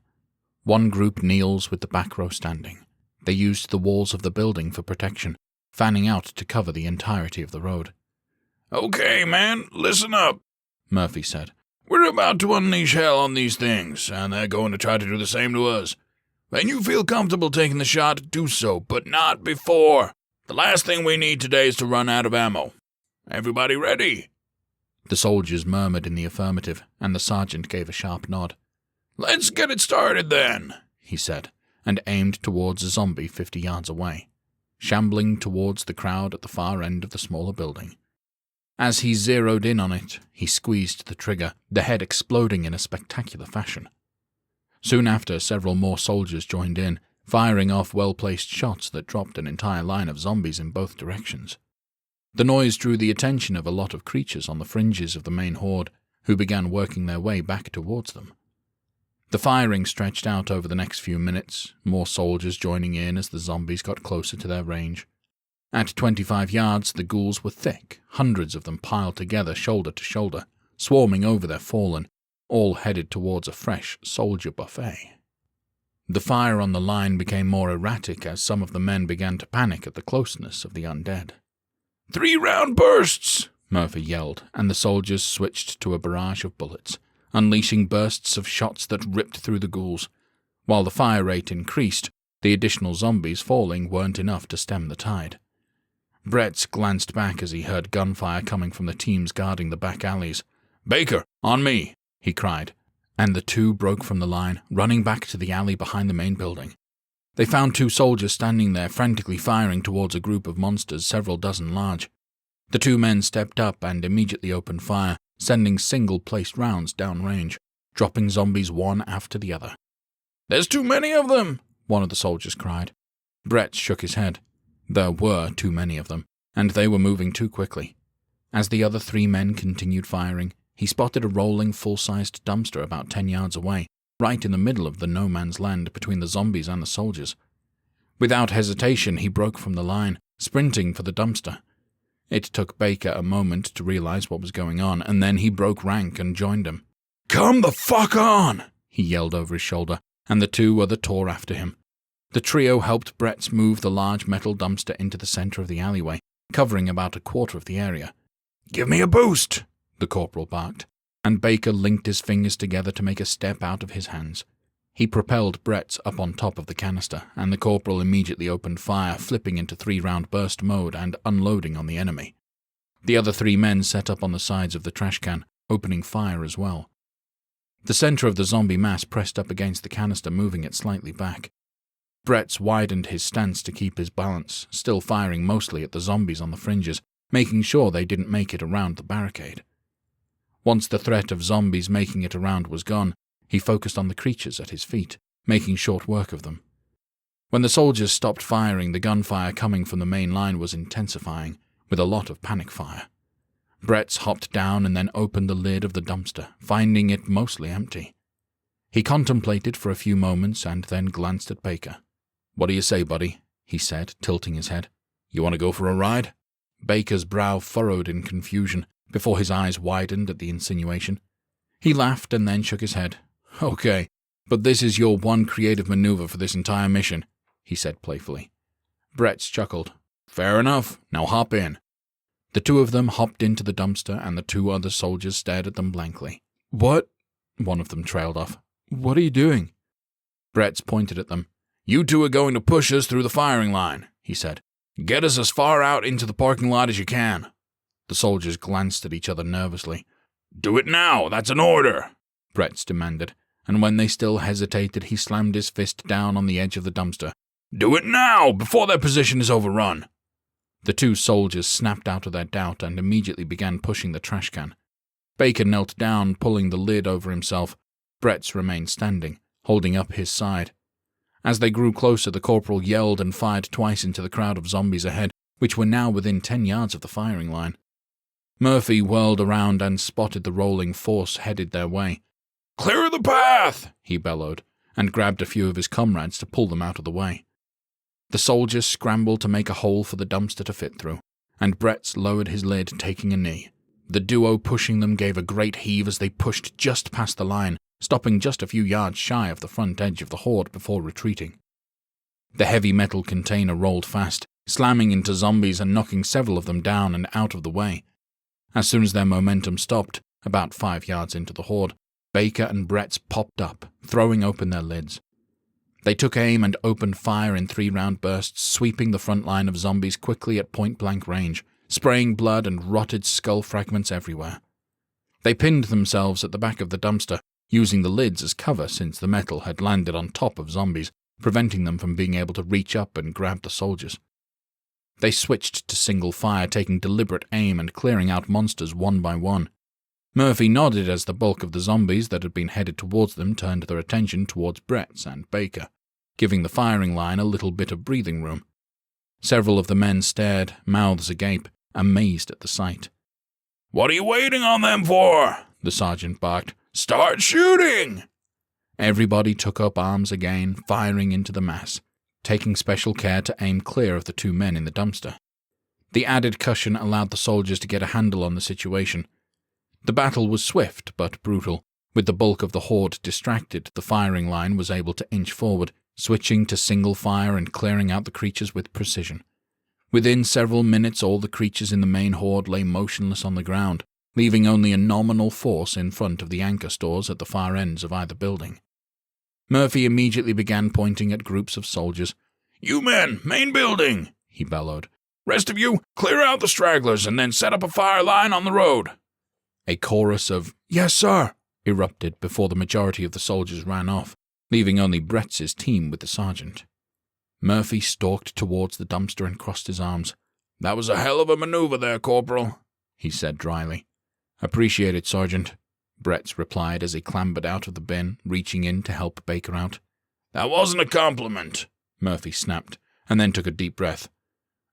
One group kneels with the back row standing. They used the walls of the building for protection, fanning out to cover the entirety of the road. Okay, man, listen up, Murphy said. We're about to unleash hell on these things, and they're going to try to do the same to us. When you feel comfortable taking the shot, do so, but not before. The last thing we need today is to run out of ammo. Everybody ready? The soldiers murmured in the affirmative, and the sergeant gave a sharp nod. Let's get it started then, he said, and aimed towards a zombie 50 yards away, shambling towards the crowd at the far end of the smaller building. As he zeroed in on it, he squeezed the trigger, the head exploding in a spectacular fashion. Soon after, several more soldiers joined in, firing off well-placed shots that dropped an entire line of zombies in both directions. The noise drew the attention of a lot of creatures on the fringes of the main horde, who began working their way back towards them. The firing stretched out over the next few minutes, more soldiers joining in as the zombies got closer to their range. At 25 yards, the ghouls were thick, hundreds of them piled together shoulder to shoulder, swarming over their fallen, all headed towards a fresh soldier buffet. The fire on the line became more erratic as some of the men began to panic at the closeness of the undead. 3-round bursts, Murphy yelled, and the soldiers switched to a barrage of bullets, unleashing bursts of shots that ripped through the ghouls. While the fire rate increased, the additional zombies falling weren't enough to stem the tide. Bretz glanced back as he heard gunfire coming from the teams guarding the back alleys. Baker, on me, he cried, and the two broke from the line, running back to the alley behind the main building. They found 2 soldiers standing there frantically firing towards a group of monsters several dozen large. The 2 men stepped up and immediately opened fire, sending single-placed rounds downrange, dropping zombies one after the other. There's too many of them, one of the soldiers cried. Bretz shook his head. There were too many of them, and they were moving too quickly. As the other 3 men continued firing, he spotted a rolling full-sized dumpster about 10 yards away, right in the middle of the no-man's land between the zombies and the soldiers. Without hesitation, he broke from the line, sprinting for the dumpster. It took Baker a moment to realize what was going on, and then he broke rank and joined him. Come the fuck on, he yelled over his shoulder, and the 2 other tore after him. The trio helped Bretz move the large metal dumpster into the center of the alleyway, covering about a quarter of the area. Give me a boost, the corporal barked, and Baker linked his fingers together to make a step out of his hands. He propelled Bretz up on top of the canister, and the corporal immediately opened fire, flipping into 3-round burst mode and unloading on the enemy. The other 3 men set up on the sides of the trash can, opening fire as well. The center of the zombie mass pressed up against the canister, moving it slightly back. Bretz widened his stance to keep his balance, still firing mostly at the zombies on the fringes, making sure they didn't make it around the barricade. Once the threat of zombies making it around was gone, he focused on the creatures at his feet, making short work of them. When the soldiers stopped firing, the gunfire coming from the main line was intensifying, with a lot of panic fire. Bretz hopped down and then opened the lid of the dumpster, finding it mostly empty. He contemplated for a few moments and then glanced at Baker. "What do you say, buddy?" he said, tilting his head. "You want to go for a ride?" Baker's brow furrowed in confusion before his eyes widened at the insinuation. He laughed and then shook his head. "Okay, but this is your one creative maneuver for this entire mission," he said playfully. Bretz chuckled. "Fair enough. Now hop in." The 2 of them hopped into the dumpster, and the 2 other soldiers stared at them blankly. "What?" one of them trailed off. "What are you doing?" Bretz pointed at them. "You 2 are going to push us through the firing line," he said. "Get us as far out into the parking lot as you can." The soldiers glanced at each other nervously. "Do it now, that's an order," Bretz demanded, and when they still hesitated, he slammed his fist down on the edge of the dumpster. "Do it now, before their position is overrun." The two soldiers snapped out of their doubt and immediately began pushing the trash can. Baker knelt down, pulling the lid over himself. Bretz remained standing, holding up his side. As they grew closer, the corporal yelled and fired twice into the crowd of zombies ahead, which were now within 10 yards of the firing line. Murphy whirled around and spotted the rolling force headed their way. "Clear the path!" he bellowed, and grabbed a few of his comrades to pull them out of the way. The soldiers scrambled to make a hole for the dumpster to fit through, and Bretz lowered his lid, taking a knee. The duo pushing them gave a great heave as they pushed just past the line, stopping just a few yards shy of the front edge of the horde before retreating. The heavy metal container rolled fast, slamming into zombies and knocking several of them down and out of the way. As soon as their momentum stopped, about 5 yards into the horde, Baker and Bretz popped up, throwing open their lids. They took aim and opened fire in 3-round bursts, sweeping the front line of zombies quickly at point-blank range, spraying blood and rotted skull fragments everywhere. They pinned themselves at the back of the dumpster, using the lids as cover since the metal had landed on top of zombies, preventing them from being able to reach up and grab the soldiers. They switched to single fire, taking deliberate aim and clearing out monsters one by one. Murphy nodded as the bulk of the zombies that had been headed towards them turned their attention towards Bretz and Baker, giving the firing line a little bit of breathing room. Several of the men stared, mouths agape, amazed at the sight. "What are you waiting on them for?" the sergeant barked. "Start shooting!" Everybody took up arms again, firing into the mass, taking special care to aim clear of the 2 men in the dumpster. The added cushion allowed the soldiers to get a handle on the situation. The battle was swift but brutal. With the bulk of the horde distracted, the firing line was able to inch forward, switching to single fire and clearing out the creatures with precision. Within several minutes, all the creatures in the main horde lay motionless on the ground, leaving only a nominal force in front of the anchor stores at the far ends of either building. Murphy immediately began pointing at groups of soldiers. "You men, main building!" he bellowed. "Rest of you, clear out the stragglers and then set up a fire line on the road." A chorus of "Yes, sir!" erupted before the majority of the soldiers ran off, leaving only Bretz's team with the sergeant. Murphy stalked towards the dumpster and crossed his arms. "That was a hell of a maneuver there, Corporal," he said dryly. "Appreciate it, Sergeant," Bretz replied as he clambered out of the bin, reaching in to help Baker out. "That wasn't a compliment," Murphy snapped, and then took a deep breath.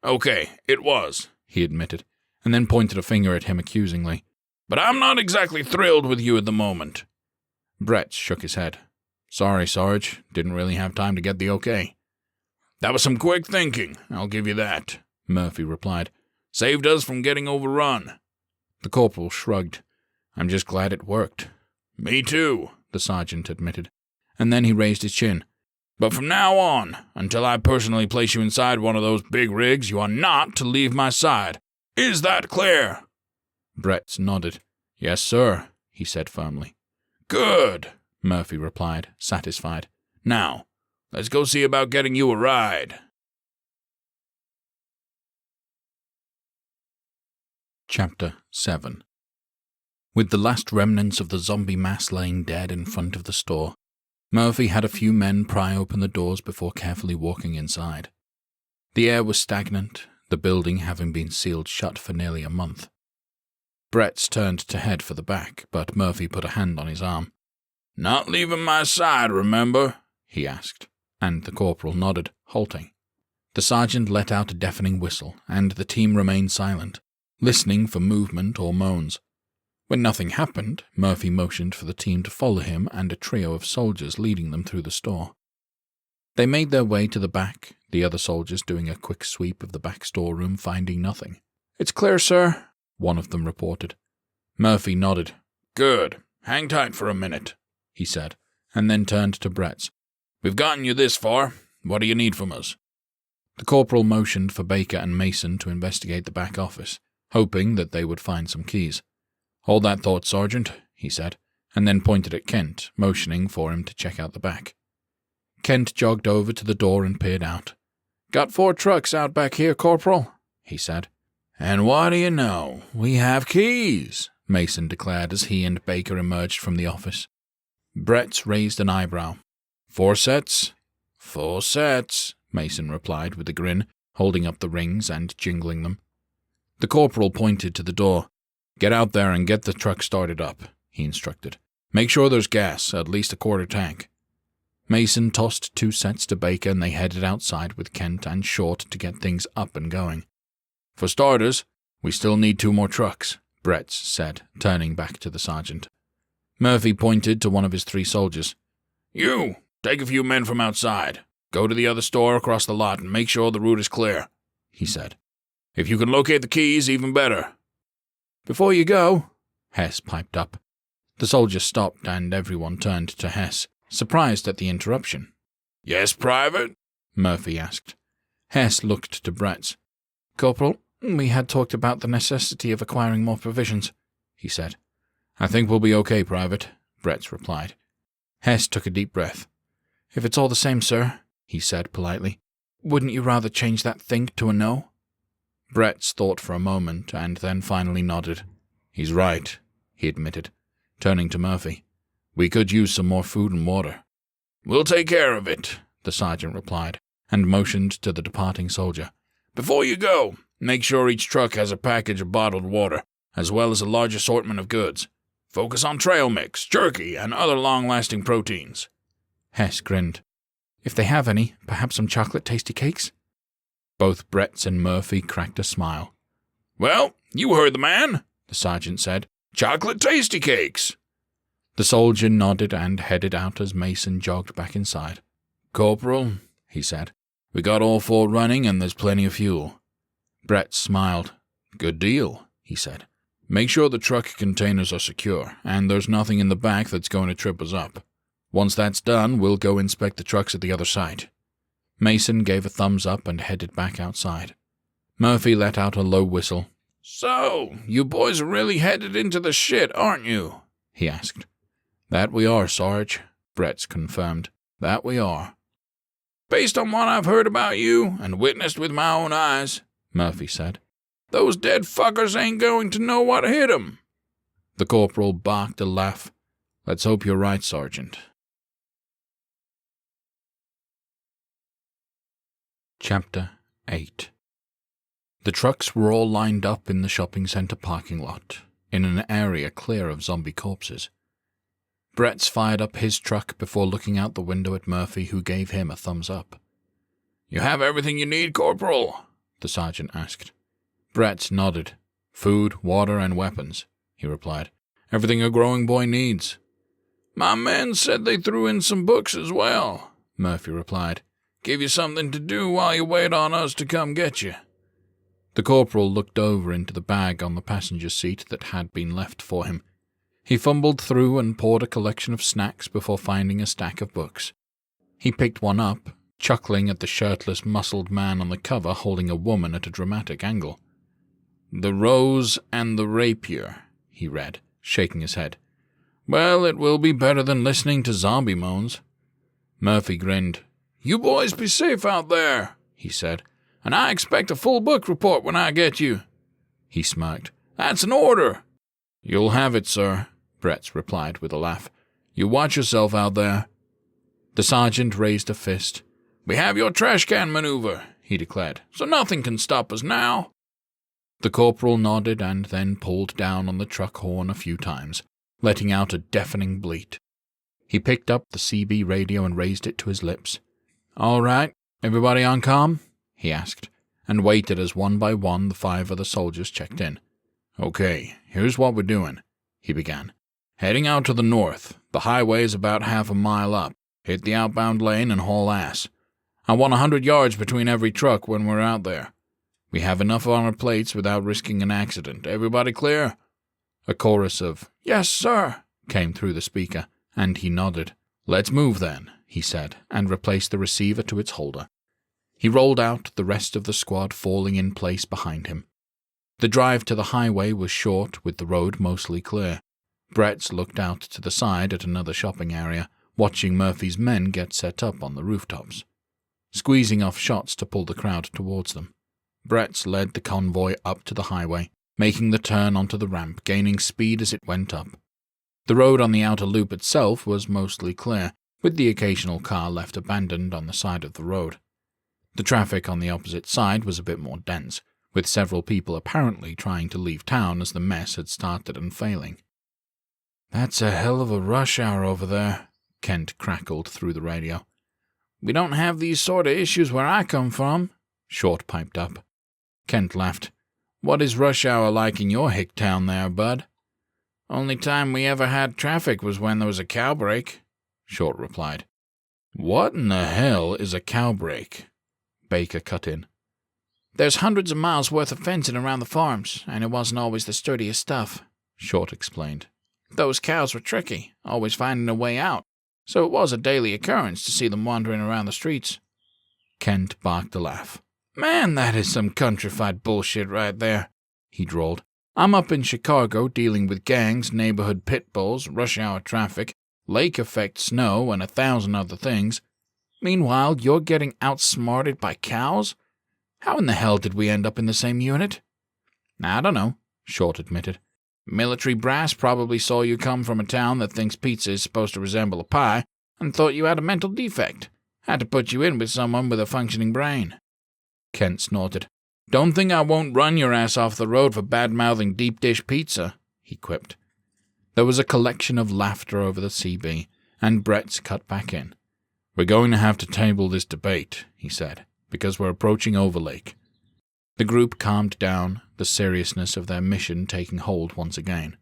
"Okay, it was," he admitted, and then pointed a finger at him accusingly. "But I'm not exactly thrilled with you at the moment." Bretz shook his head. "Sorry, Sarge. Didn't really have time to get the okay." "That was some quick thinking, I'll give you that," Murphy replied. "Saved us from getting overrun." The corporal shrugged. "I'm just glad it worked." "Me too," the sergeant admitted, and then he raised his chin. "But from now on, until I personally place you inside one of those big rigs, you are not to leave my side. Is that clear?" Bretz nodded. "Yes, sir," he said firmly. "Good," Murphy replied, satisfied. "Now, let's go see about getting you a ride." Chapter 7. With the last remnants of the zombie mass laying dead in front of the store, Murphy had a few men pry open the doors before carefully walking inside. The air was stagnant, the building having been sealed shut for nearly a month. Bretz turned to head for the back, but Murphy put a hand on his arm. "Not leaving my side, remember?" he asked, and the corporal nodded, halting. The sergeant let out a deafening whistle, and the team remained silent, listening for movement or moans. When nothing happened, Murphy motioned for the team to follow him and a trio of soldiers leading them through the store. They made their way to the back, the other soldiers doing a quick sweep of the back storeroom, finding nothing. "It's clear, sir," one of them reported. Murphy nodded. "Good. Hang tight for a minute," he said, and then turned to Bretz. "We've gotten you this far. What do you need from us?" The corporal motioned for Baker and Mason to investigate the back office, hoping that they would find some keys. "Hold that thought, Sergeant," he said, and then pointed at Kent, motioning for him to check out the back. Kent jogged over to the door and peered out. "Got 4 trucks out back here, Corporal," he said. "And what do you know? We have keys," Mason declared as he and Baker emerged from the office. Bretz raised an eyebrow. 4 sets? 4 sets, Mason replied with a grin, holding up the rings and jingling them. The corporal pointed to the door. "Get out there and get the truck started up," he instructed. "Make sure there's gas, at least a quarter tank." Mason tossed 2 sets to Baker and they headed outside with Kent and Short to get things up and going. "For starters, we still need 2 more trucks," Bretz said, turning back to the sergeant. Murphy pointed to one of his 3 soldiers. "You, take a few men from outside. Go to the other store across the lot and make sure the route is clear," he said. "If you can locate the keys, even better." "Before you go," Hess piped up. The soldier stopped and everyone turned to Hess, surprised at the interruption. "Yes, Private?" Murphy asked. Hess looked to Bretz. "Corporal, we had talked about the necessity of acquiring more provisions," he said. "I think we'll be okay, Private," Bretz replied. Hess took a deep breath. "If it's all the same, sir," he said politely, "wouldn't you rather change that thing to a no?" Bretz thought for a moment and then finally nodded. "He's right," he admitted, turning to Murphy. "We could use some more food and water." "We'll take care of it," the sergeant replied, and motioned to the departing soldier. "Before you go, make sure each truck has a package of bottled water, as well as a large assortment of goods. Focus on trail mix, jerky, and other long-lasting proteins." Hess grinned. "If they have any, perhaps some chocolate tasty cakes?" Both Bretz and Murphy cracked a smile. "Well, you heard the man," the sergeant said. "Chocolate tasty cakes." The soldier nodded and headed out as Mason jogged back inside. "Corporal," he said, "we got all 4 running and there's plenty of fuel." Bretz smiled. "Good deal," he said. "Make sure the truck containers are secure, and there's nothing in the back that's going to trip us up. Once that's done, we'll go inspect the trucks at the other site." Mason gave a thumbs up and headed back outside. Murphy let out a low whistle. "So, you boys are really headed into the shit, aren't you?" he asked. "That we are, Sarge," Bretz confirmed. "That we are." "Based on what I've heard about you, and witnessed with my own eyes," Murphy said, "those dead fuckers ain't going to know what hit 'em." The corporal barked a laugh. "Let's hope you're right, Sergeant." Chapter 8. The trucks were all lined up in the shopping center parking lot, in an area clear of zombie corpses. Bretz fired up his truck before looking out the window at Murphy, who gave him a thumbs up. "You have everything you need, Corporal?" the sergeant asked. Bretz nodded. "Food, water, and weapons," he replied. "Everything a growing boy needs." "My men said they threw in some books as well," Murphy replied. "Give you something to do while you wait on us to come get you." The corporal looked over into the bag on the passenger seat that had been left for him. He fumbled through and poured a collection of snacks before finding a stack of books. He picked one up, chuckling at the shirtless, muscled man on the cover holding a woman at a dramatic angle. "The Rose and the Rapier," he read, shaking his head. "Well, it will be better than listening to zombie moans." Murphy grinned. "You boys be safe out there," he said, "and I expect a full book report when I get you." He smirked. "That's an order." "You'll have it, sir," Bretz replied with a laugh. "You watch yourself out there." The sergeant raised a fist. "We have your trash can maneuver," he declared, "so nothing can stop us now." The corporal nodded and then pulled down on the truck horn a few times, letting out a deafening bleat. He picked up the CB radio and raised it to his lips. "All right, everybody on comm?" he asked, and waited as one by one the 5 other soldiers checked in. "Okay, here's what we're doing," he began. "Heading out to the north. The highway is about half a mile up. Hit the outbound lane and haul ass. I want 100 yards between every truck when we're out there. We have enough on our plates without risking an accident. Everybody clear?" A chorus of, "Yes, sir," came through the speaker, and he nodded. "Let's move then," he said, and replaced the receiver to its holder. He rolled out, the rest of the squad falling in place behind him. The drive to the highway was short, with the road mostly clear. Bretz looked out to the side at another shopping area, watching Murphy's men get set up on the rooftops, squeezing off shots to pull the crowd towards them. Bretz led the convoy up to the highway, making the turn onto the ramp, gaining speed as it went up. The road on the outer loop itself was mostly clear, with the occasional car left abandoned on the side of the road. The traffic on the opposite side was a bit more dense, with several people apparently trying to leave town as the mess had started unfailing. "That's a hell of a rush hour over there," Kent crackled through the radio. "We don't have these sort of issues where I come from," Short piped up. Kent laughed. "What is rush hour like in your hick town there, bud?" "Only time we ever had traffic was when there was a cow break," Short replied. "What in the hell is a cow break?" Baker cut in. "There's hundreds of miles worth of fencing around the farms, and it wasn't always the sturdiest stuff," Short explained. "Those cows were tricky, always finding a way out, so it was a daily occurrence to see them wandering around the streets." Kent barked a laugh. "Man, that is some countrified bullshit right there," he drawled. "I'm up in Chicago dealing with gangs, neighborhood pit bulls, rush hour traffic, lake effect snow, and 1,000 other things. Meanwhile, you're getting outsmarted by cows? How in the hell did we end up in the same unit?" "I don't know," Short admitted. "Military brass probably saw you come from a town that thinks pizza is supposed to resemble a pie and thought you had a mental defect. Had to put you in with someone with a functioning brain." Kent snorted. "Don't think I won't run your ass off the road for bad-mouthing deep-dish pizza," he quipped. There was a collection of laughter over the CB, and Bretz cut back in. "We're going to have to table this debate," he said, "because we're approaching Overlake." The group calmed down, the seriousness of their mission taking hold once again.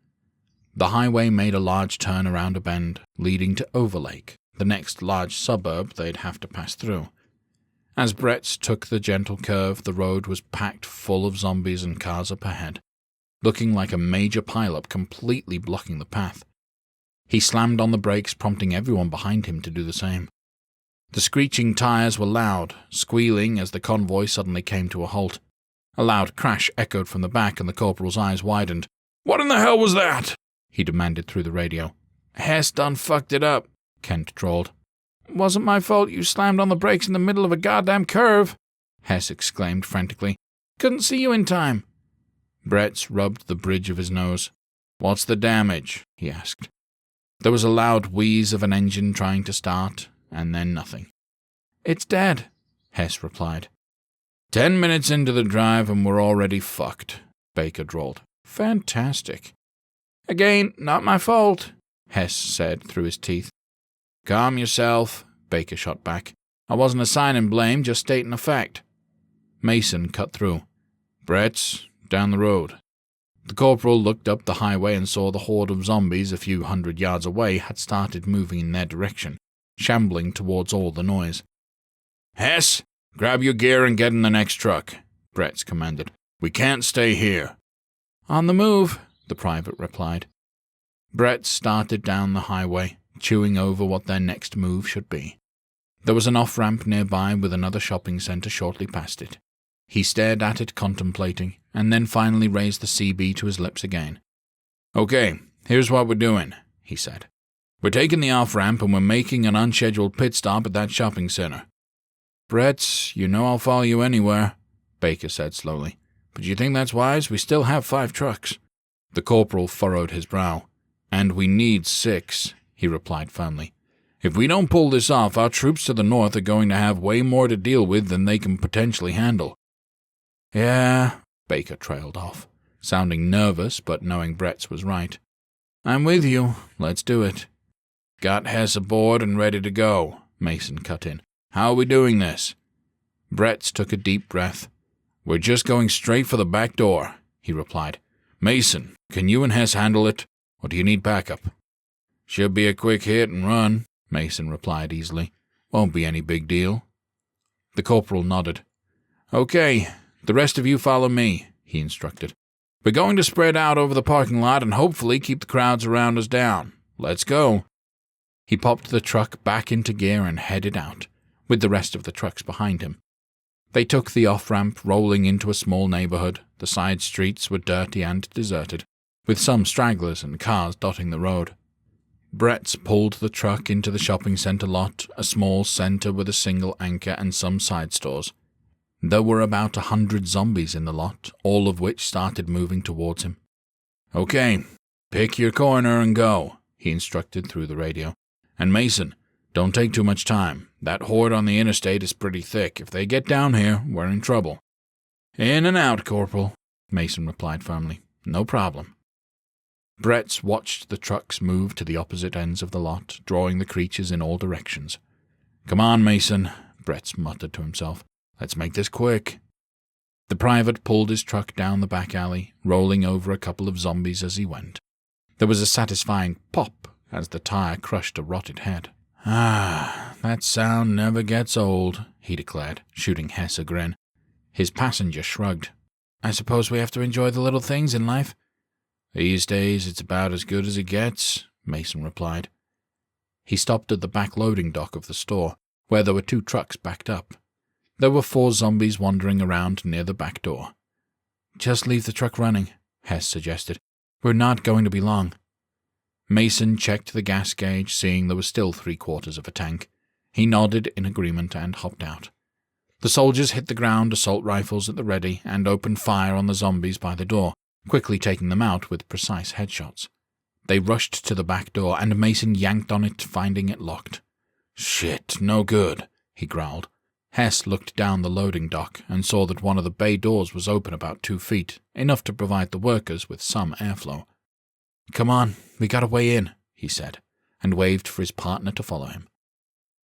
The highway made a large turn around a bend, leading to Overlake, the next large suburb they'd have to pass through. As Bretz took the gentle curve, the road was packed full of zombies and cars up ahead, looking like a major pileup completely blocking the path. He slammed on the brakes, prompting everyone behind him to do the same. The screeching tires were loud, squealing as the convoy suddenly came to a halt. A loud crash echoed from the back and the corporal's eyes widened. "What in the hell was that?" he demanded through the radio. "Hess done fucked it up," Kent drawled. "Wasn't my fault you slammed on the brakes in the middle of a goddamn curve," Hess exclaimed frantically. "Couldn't see you in time." Bretz rubbed the bridge of his nose. "What's the damage?" he asked. There was a loud wheeze of an engine trying to start, and then nothing. "It's dead," Hess replied. 10 minutes into the drive and we're already fucked," Baker drawled. "Fantastic." "Again, not my fault," Hess said through his teeth. "Calm yourself," Baker shot back. "I wasn't assigning blame, just stating a fact." Mason cut through. "Bretz, down the road." The corporal looked up the highway and saw the horde of zombies a few hundred yards away had started moving in their direction, shambling towards all the noise. "Hess, grab your gear and get in the next truck," Bretz commanded. "We can't stay here." "On the move," the private replied. Bretz started down the highway, chewing over what their next move should be. There was an off-ramp nearby with another shopping center shortly past it. He stared at it contemplating, and then finally raised the CB to his lips again. "Okay, here's what we're doing," he said. "We're taking the off-ramp and we're making an unscheduled pit stop at that shopping center." "Bretz, you know I'll follow you anywhere," Baker said slowly. "But you think that's wise? We still have 5 trucks." The corporal furrowed his brow. "And we need 6, he replied firmly. "If we don't pull this off, our troops to the north are going to have way more to deal with than they can potentially handle." "Yeah," Baker trailed off, sounding nervous but knowing Bretz was right. "I'm with you. Let's do it." "Got Hess aboard and ready to go," Mason cut in. "How are we doing this?" Bretz took a deep breath. "We're just going straight for the back door," he replied. "Mason, can you and Hess handle it, or do you need backup?" "Should be a quick hit and run," Mason replied easily. "Won't be any big deal." The corporal nodded. "Okay, the rest of you follow me," he instructed. "We're going to spread out over the parking lot and hopefully keep the crowds around us down. Let's go." He popped the truck back into gear and headed out, with the rest of the trucks behind him. They took the off-ramp, rolling into a small neighborhood. The side streets were dirty and deserted, with some stragglers and cars dotting the road. Bretz pulled the truck into the shopping center lot, a small center with a single anchor and some side stores. There were about 100 zombies in the lot, all of which started moving towards him. "Okay, pick your corner and go," he instructed through the radio. "And Mason, Don't take too much time. That horde on the interstate is pretty thick. If they get down here, we're in trouble." "In and out, Corporal," Mason replied firmly. "No problem." Bretz watched the trucks move to the opposite ends of the lot, drawing the creatures in all directions. "Come on, Mason," Bretz muttered to himself. "Let's make this quick." The private pulled his truck down the back alley, rolling over a couple of zombies as he went. There was a satisfying pop as the tire crushed a rotted head. "Ah, that sound never gets old," he declared, shooting Hess a grin. His passenger shrugged. "I suppose we have to enjoy the little things in life." "These days it's about as good as it gets," Mason replied. He stopped at the back loading dock of the store, where there were 2 trucks backed up. There were 4 zombies wandering around near the back door. "Just leave the truck running," Hess suggested. "We're not going to be long." Mason checked the gas gauge, seeing there was still 3/4 of a tank. He nodded in agreement and hopped out. The soldiers hit the ground, assault rifles at the ready, and opened fire on the zombies by the door, quickly taking them out with precise headshots. They rushed to the back door, and Mason yanked on it, finding it locked. "Shit, no good," he growled. Hess looked down the loading dock and saw that one of the bay doors was open about 2 feet, enough to provide the workers with some airflow. "Come on, we got a way in," he said, and waved for his partner to follow him.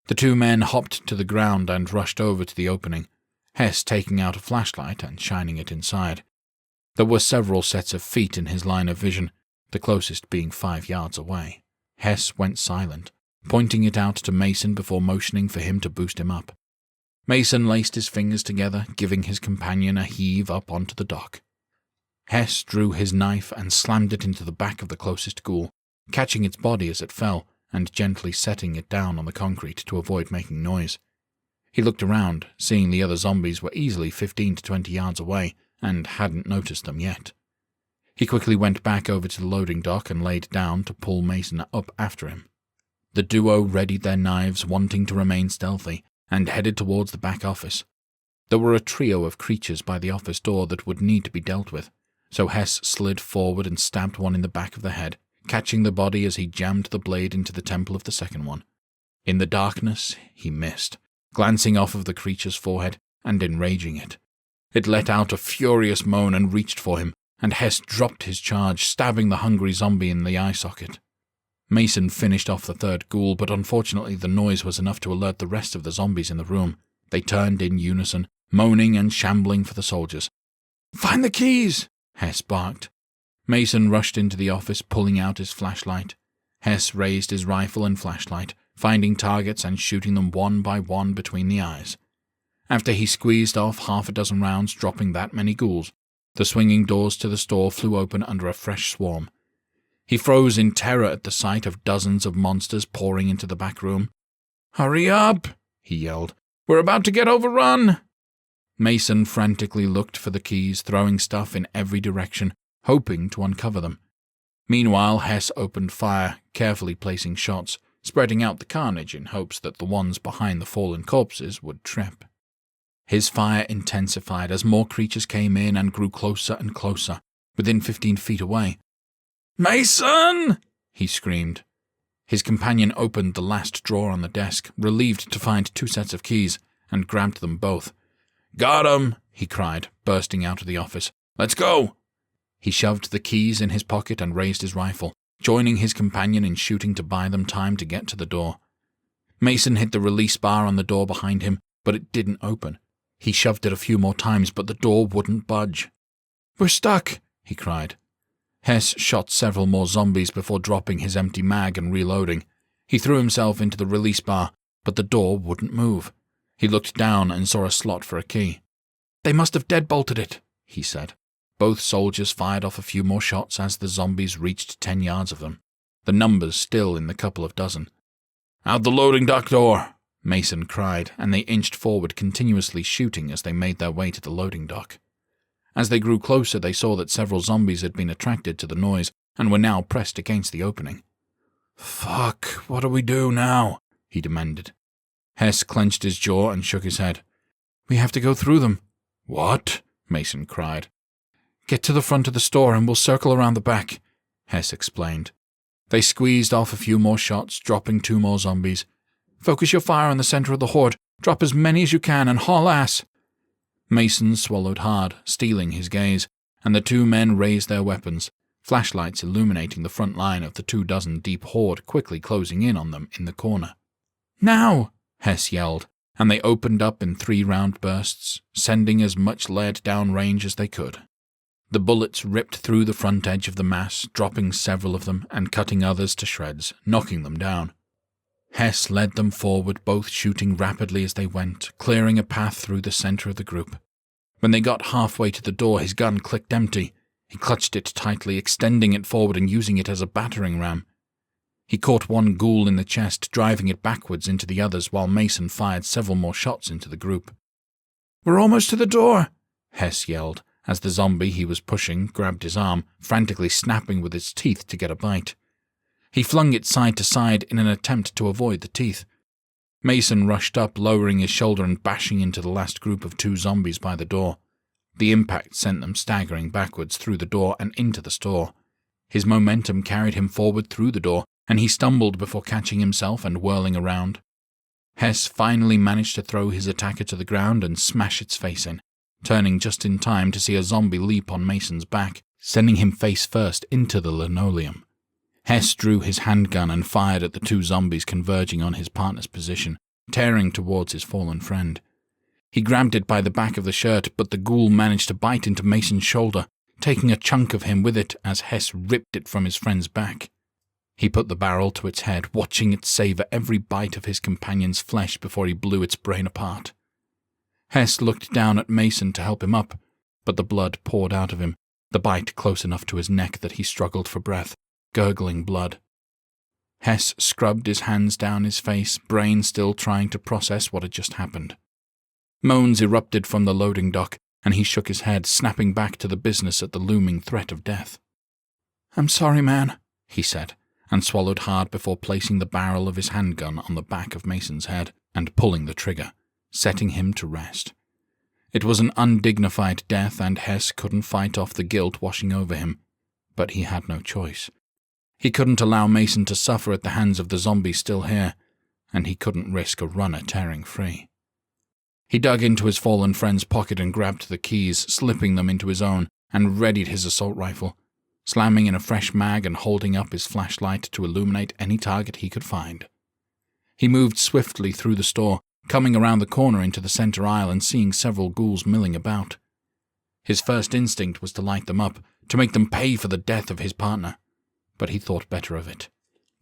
The 2 men hopped to the ground and rushed over to the opening, Hess taking out a flashlight and shining it inside. There were several sets of feet in his line of vision, the closest being 5 yards away. Hess went silent, pointing it out to Mason before motioning for him to boost him up. Mason laced his fingers together, giving his companion a heave up onto the dock. Hess drew his knife and slammed it into the back of the closest ghoul, catching its body as it fell and gently setting it down on the concrete to avoid making noise. He looked around, seeing the other zombies were easily 15 to 20 yards away and hadn't noticed them yet. He quickly went back over to the loading dock and laid down to pull Mason up after him. The duo readied their knives, wanting to remain stealthy, and headed towards the back office. There were a trio of creatures by the office door that would need to be dealt with, so Hess slid forward and stabbed one in the back of the head, catching the body as he jammed the blade into the temple of the second one. In the darkness, he missed, glancing off of the creature's forehead and enraging it. It let out a furious moan and reached for him, and Hess dropped his charge, stabbing the hungry zombie in the eye socket. Mason finished off the third ghoul, but unfortunately the noise was enough to alert the rest of the zombies in the room. They turned in unison, moaning and shambling for the soldiers. "Find the keys!" Hess barked. Mason rushed into the office, pulling out his flashlight. Hess raised his rifle and flashlight, finding targets and shooting them one by one between the eyes. After he squeezed off 6 rounds, dropping that many ghouls, the swinging doors to the store flew open under a fresh swarm. He froze in terror at the sight of dozens of monsters pouring into the back room. "Hurry up!" he yelled. "We're about to get overrun!" Mason frantically looked for the keys, throwing stuff in every direction, hoping to uncover them. Meanwhile, Hess opened fire, carefully placing shots, spreading out the carnage in hopes that the ones behind the fallen corpses would trip. His fire intensified as more creatures came in and grew closer and closer, within 15 feet away. "Mason!" he screamed. His companion opened the last drawer on the desk, relieved to find 2 sets of keys, and grabbed them both. "Got 'em!" he cried, bursting out of the office. "Let's go!" He shoved the keys in his pocket and raised his rifle, joining his companion in shooting to buy them time to get to the door. Mason hit the release bar on the door behind him, but it didn't open. He shoved it a few more times, but the door wouldn't budge. "We're stuck!" he cried. Hess shot several more zombies before dropping his empty mag and reloading. He threw himself into the release bar, but the door wouldn't move. He looked down and saw a slot for a key. "They must have deadbolted it," he said. Both soldiers fired off a few more shots as the zombies reached 10 yards of them, the numbers still in the couple of dozen. "Out the loading dock door!" Mason cried, and they inched forward, continuously shooting as they made their way to the loading dock. As they grew closer, they saw that several zombies had been attracted to the noise and were now pressed against the opening. "Fuck, what do we do now?" he demanded. Hess clenched his jaw and shook his head. "We have to go through them." "What?" Mason cried. "Get to the front of the store and we'll circle around the back," Hess explained. They squeezed off a few more shots, dropping 2 more zombies. Focus your fire on the center of the horde. Drop as many as you can and haul ass." Mason swallowed hard, stealing his gaze, and the two men raised their weapons, flashlights illuminating the front line of the 24 deep horde quickly closing in on them in the corner. "Now!" Hess yelled, and they opened up in 3-round bursts, sending as much lead downrange as they could. The bullets ripped through the front edge of the mass, dropping several of them and cutting others to shreds, knocking them down. Hess led them forward, both shooting rapidly as they went, clearing a path through the center of the group. When they got halfway to the door, his gun clicked empty. He clutched it tightly, extending it forward and using it as a battering ram. He caught one ghoul in the chest, driving it backwards into the others while Mason fired several more shots into the group. "We're almost to the door," Hess yelled, as the zombie he was pushing grabbed his arm, frantically snapping with its teeth to get a bite. He flung it side to side in an attempt to avoid the teeth. Mason rushed up, lowering his shoulder and bashing into the last group of 2 zombies by the door. The impact sent them staggering backwards through the door and into the store. His momentum carried him forward through the door, and he stumbled before catching himself and whirling around. Hess finally managed to throw his attacker to the ground and smash its face in, turning just in time to see a zombie leap on Mason's back, sending him face first into the linoleum. Hess drew his handgun and fired at the 2 zombies converging on his partner's position, tearing towards his fallen friend. He grabbed it by the back of the shirt, but the ghoul managed to bite into Mason's shoulder, taking a chunk of him with it as Hess ripped it from his friend's back. He put the barrel to its head, watching it savor every bite of his companion's flesh before he blew its brain apart. Hess looked down at Mason to help him up, but the blood poured out of him, the bite close enough to his neck that he struggled for breath, gurgling blood. Hess scrubbed his hands down his face, brain still trying to process what had just happened. Moans erupted from the loading dock, and he shook his head, snapping back to the business at the looming threat of death. "I'm sorry, man," he said, and swallowed hard before placing the barrel of his handgun on the back of Mason's head and pulling the trigger, setting him to rest. It was an undignified death, and Hess couldn't fight off the guilt washing over him, but he had no choice. He couldn't allow Mason to suffer at the hands of the zombies still here, and he couldn't risk a runner tearing free. He dug into his fallen friend's pocket and grabbed the keys, slipping them into his own, and readied his assault rifle, slamming in a fresh mag and holding up his flashlight to illuminate any target he could find. He moved swiftly through the store, coming around the corner into the center aisle and seeing several ghouls milling about. His first instinct was to light them up, to make them pay for the death of his partner, but he thought better of it.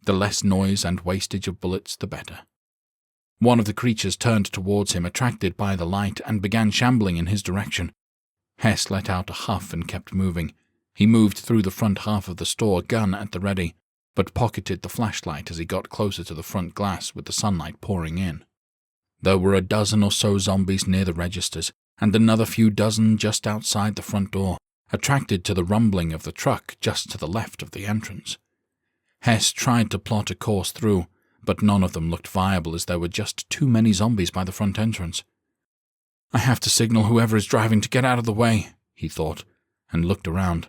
The less noise and wastage of bullets, the better. One of the creatures turned towards him, attracted by the light, and began shambling in his direction. Hess let out a huff and kept moving. He moved through the front half of the store, gun at the ready, but pocketed the flashlight as he got closer to the front glass with the sunlight pouring in. There were a dozen or so zombies near the registers, and another few dozen just outside the front door, attracted to the rumbling of the truck just to the left of the entrance. Hess tried to plot a course through, but none of them looked viable as there were just too many zombies by the front entrance. "I have to signal whoever is driving to get out of the way," he thought, and looked around.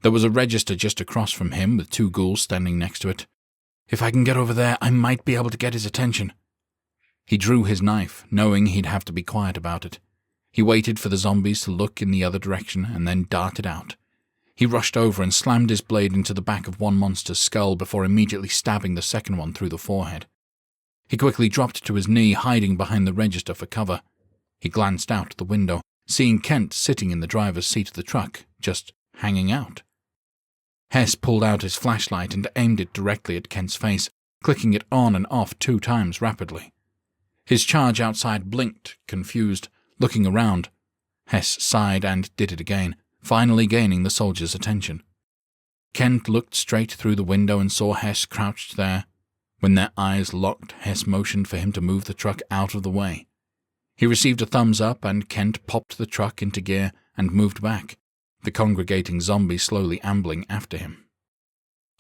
There was a register just across from him with 2 ghouls standing next to it. If I can get over there, I might be able to get his attention. He drew his knife, knowing he'd have to be quiet about it. He waited for the zombies to look in the other direction and then darted out. He rushed over and slammed his blade into the back of one monster's skull before immediately stabbing the second one through the forehead. He quickly dropped to his knee, hiding behind the register for cover. He glanced out the window, seeing Kent sitting in the driver's seat of the truck, just hanging out. Hess pulled out his flashlight and aimed it directly at Kent's face, clicking it on and off 2 times rapidly. His charge outside blinked, confused, looking around. Hess sighed and did it again, finally gaining the soldier's attention. Kent looked straight through the window and saw Hess crouched there. When their eyes locked, Hess motioned for him to move the truck out of the way. He received a thumbs up, and Kent popped the truck into gear and moved back, the congregating zombies slowly ambling after him.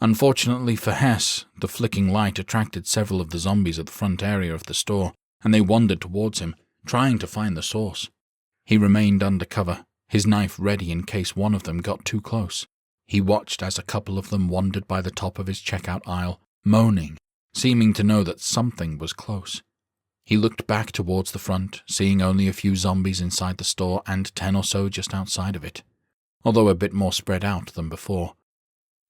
Unfortunately for Hess, the flicking light attracted several of the zombies at the front area of the store, and they wandered towards him, trying to find the source. He remained under cover, his knife ready in case one of them got too close. He watched as a couple of them wandered by the top of his checkout aisle, moaning, seeming to know that something was close. He looked back towards the front, seeing only a few zombies inside the store and 10 or so just outside of it, although a bit more spread out than before.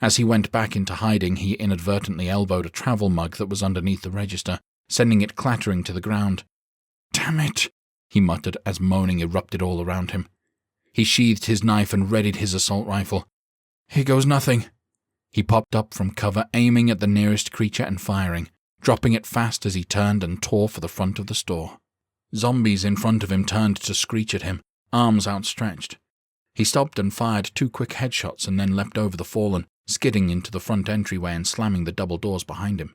As he went back into hiding, he inadvertently elbowed a travel mug that was underneath the register, sending it clattering to the ground. "Damn it," he muttered as moaning erupted all around him. He sheathed his knife and readied his assault rifle. "Here goes nothing." He popped up from cover, aiming at the nearest creature and firing, dropping it fast as he turned and tore for the front of the store. Zombies in front of him turned to screech at him, arms outstretched. He stopped and fired 2 quick headshots and then leapt over the fallen, skidding into the front entryway and slamming the double doors behind him.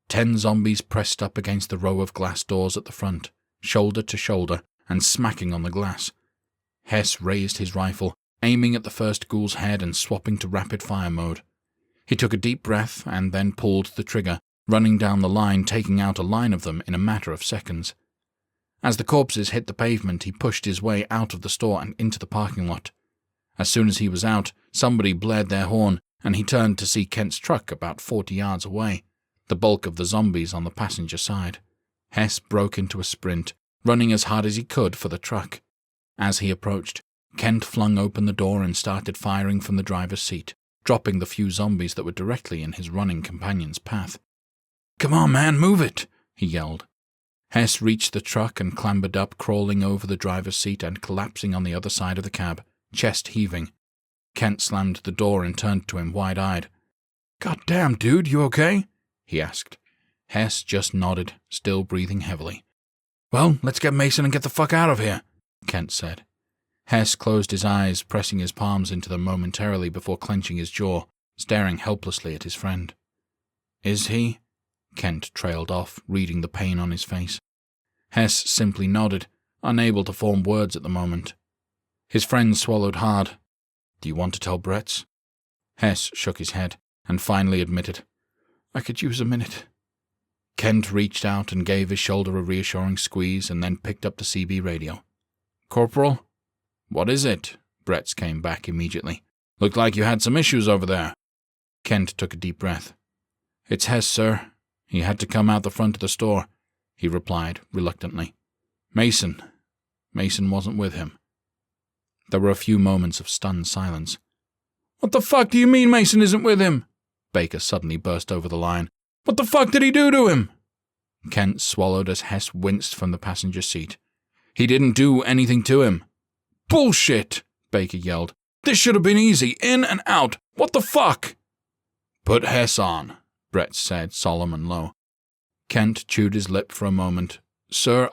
10 zombies pressed up against the row of glass doors at the front, shoulder to shoulder, and smacking on the glass. Hess raised his rifle, aiming at the first ghoul's head and swapping to rapid-fire mode. He took a deep breath and then pulled the trigger, running down the line, taking out a line of them in a matter of seconds. As the corpses hit the pavement, he pushed his way out of the store and into the parking lot. As soon as he was out, somebody blared their horn, and he turned to see Kent's truck about 40 yards away, the bulk of the zombies on the passenger side. Hess broke into a sprint, running as hard as he could for the truck. As he approached, Kent flung open the door and started firing from the driver's seat, dropping the few zombies that were directly in his running companion's path. "Come on, man, move it!" he yelled. Hess reached the truck and clambered up, crawling over the driver's seat and collapsing on the other side of the cab, chest heaving. Kent slammed the door and turned to him wide-eyed. "God damn, dude, you okay?" he asked. Hess just nodded, still breathing heavily. "Well, let's get Mason and get the fuck out of here," Kent said. Hess closed his eyes, pressing his palms into them momentarily before clenching his jaw, staring helplessly at his friend. "Is he?" Kent trailed off, reading the pain on his face. Hess simply nodded, unable to form words at the moment. His friend swallowed hard. "Do you want to tell Bretz?" Hess shook his head, and finally admitted, "I could use a minute." Kent reached out and gave his shoulder a reassuring squeeze and then picked up the CB radio. "Corporal?" "What is it?" Bretz came back immediately. "Looked like you had some issues over there." Kent took a deep breath. "It's Hess, sir. He had to come out the front of the store," he replied reluctantly. Mason wasn't with him." There were a few moments of stunned silence. "What the fuck do you mean Mason isn't with him?" Baker suddenly burst over the line. "What the fuck did he do to him?" Kent swallowed as Hess winced from the passenger seat. "He didn't do anything to him." "Bullshit!" Baker yelled. "This should have been easy. In and out. What the fuck?" "Put Hess on," Bretz said, solemn and low. Kent chewed his lip for a moment. "Sir,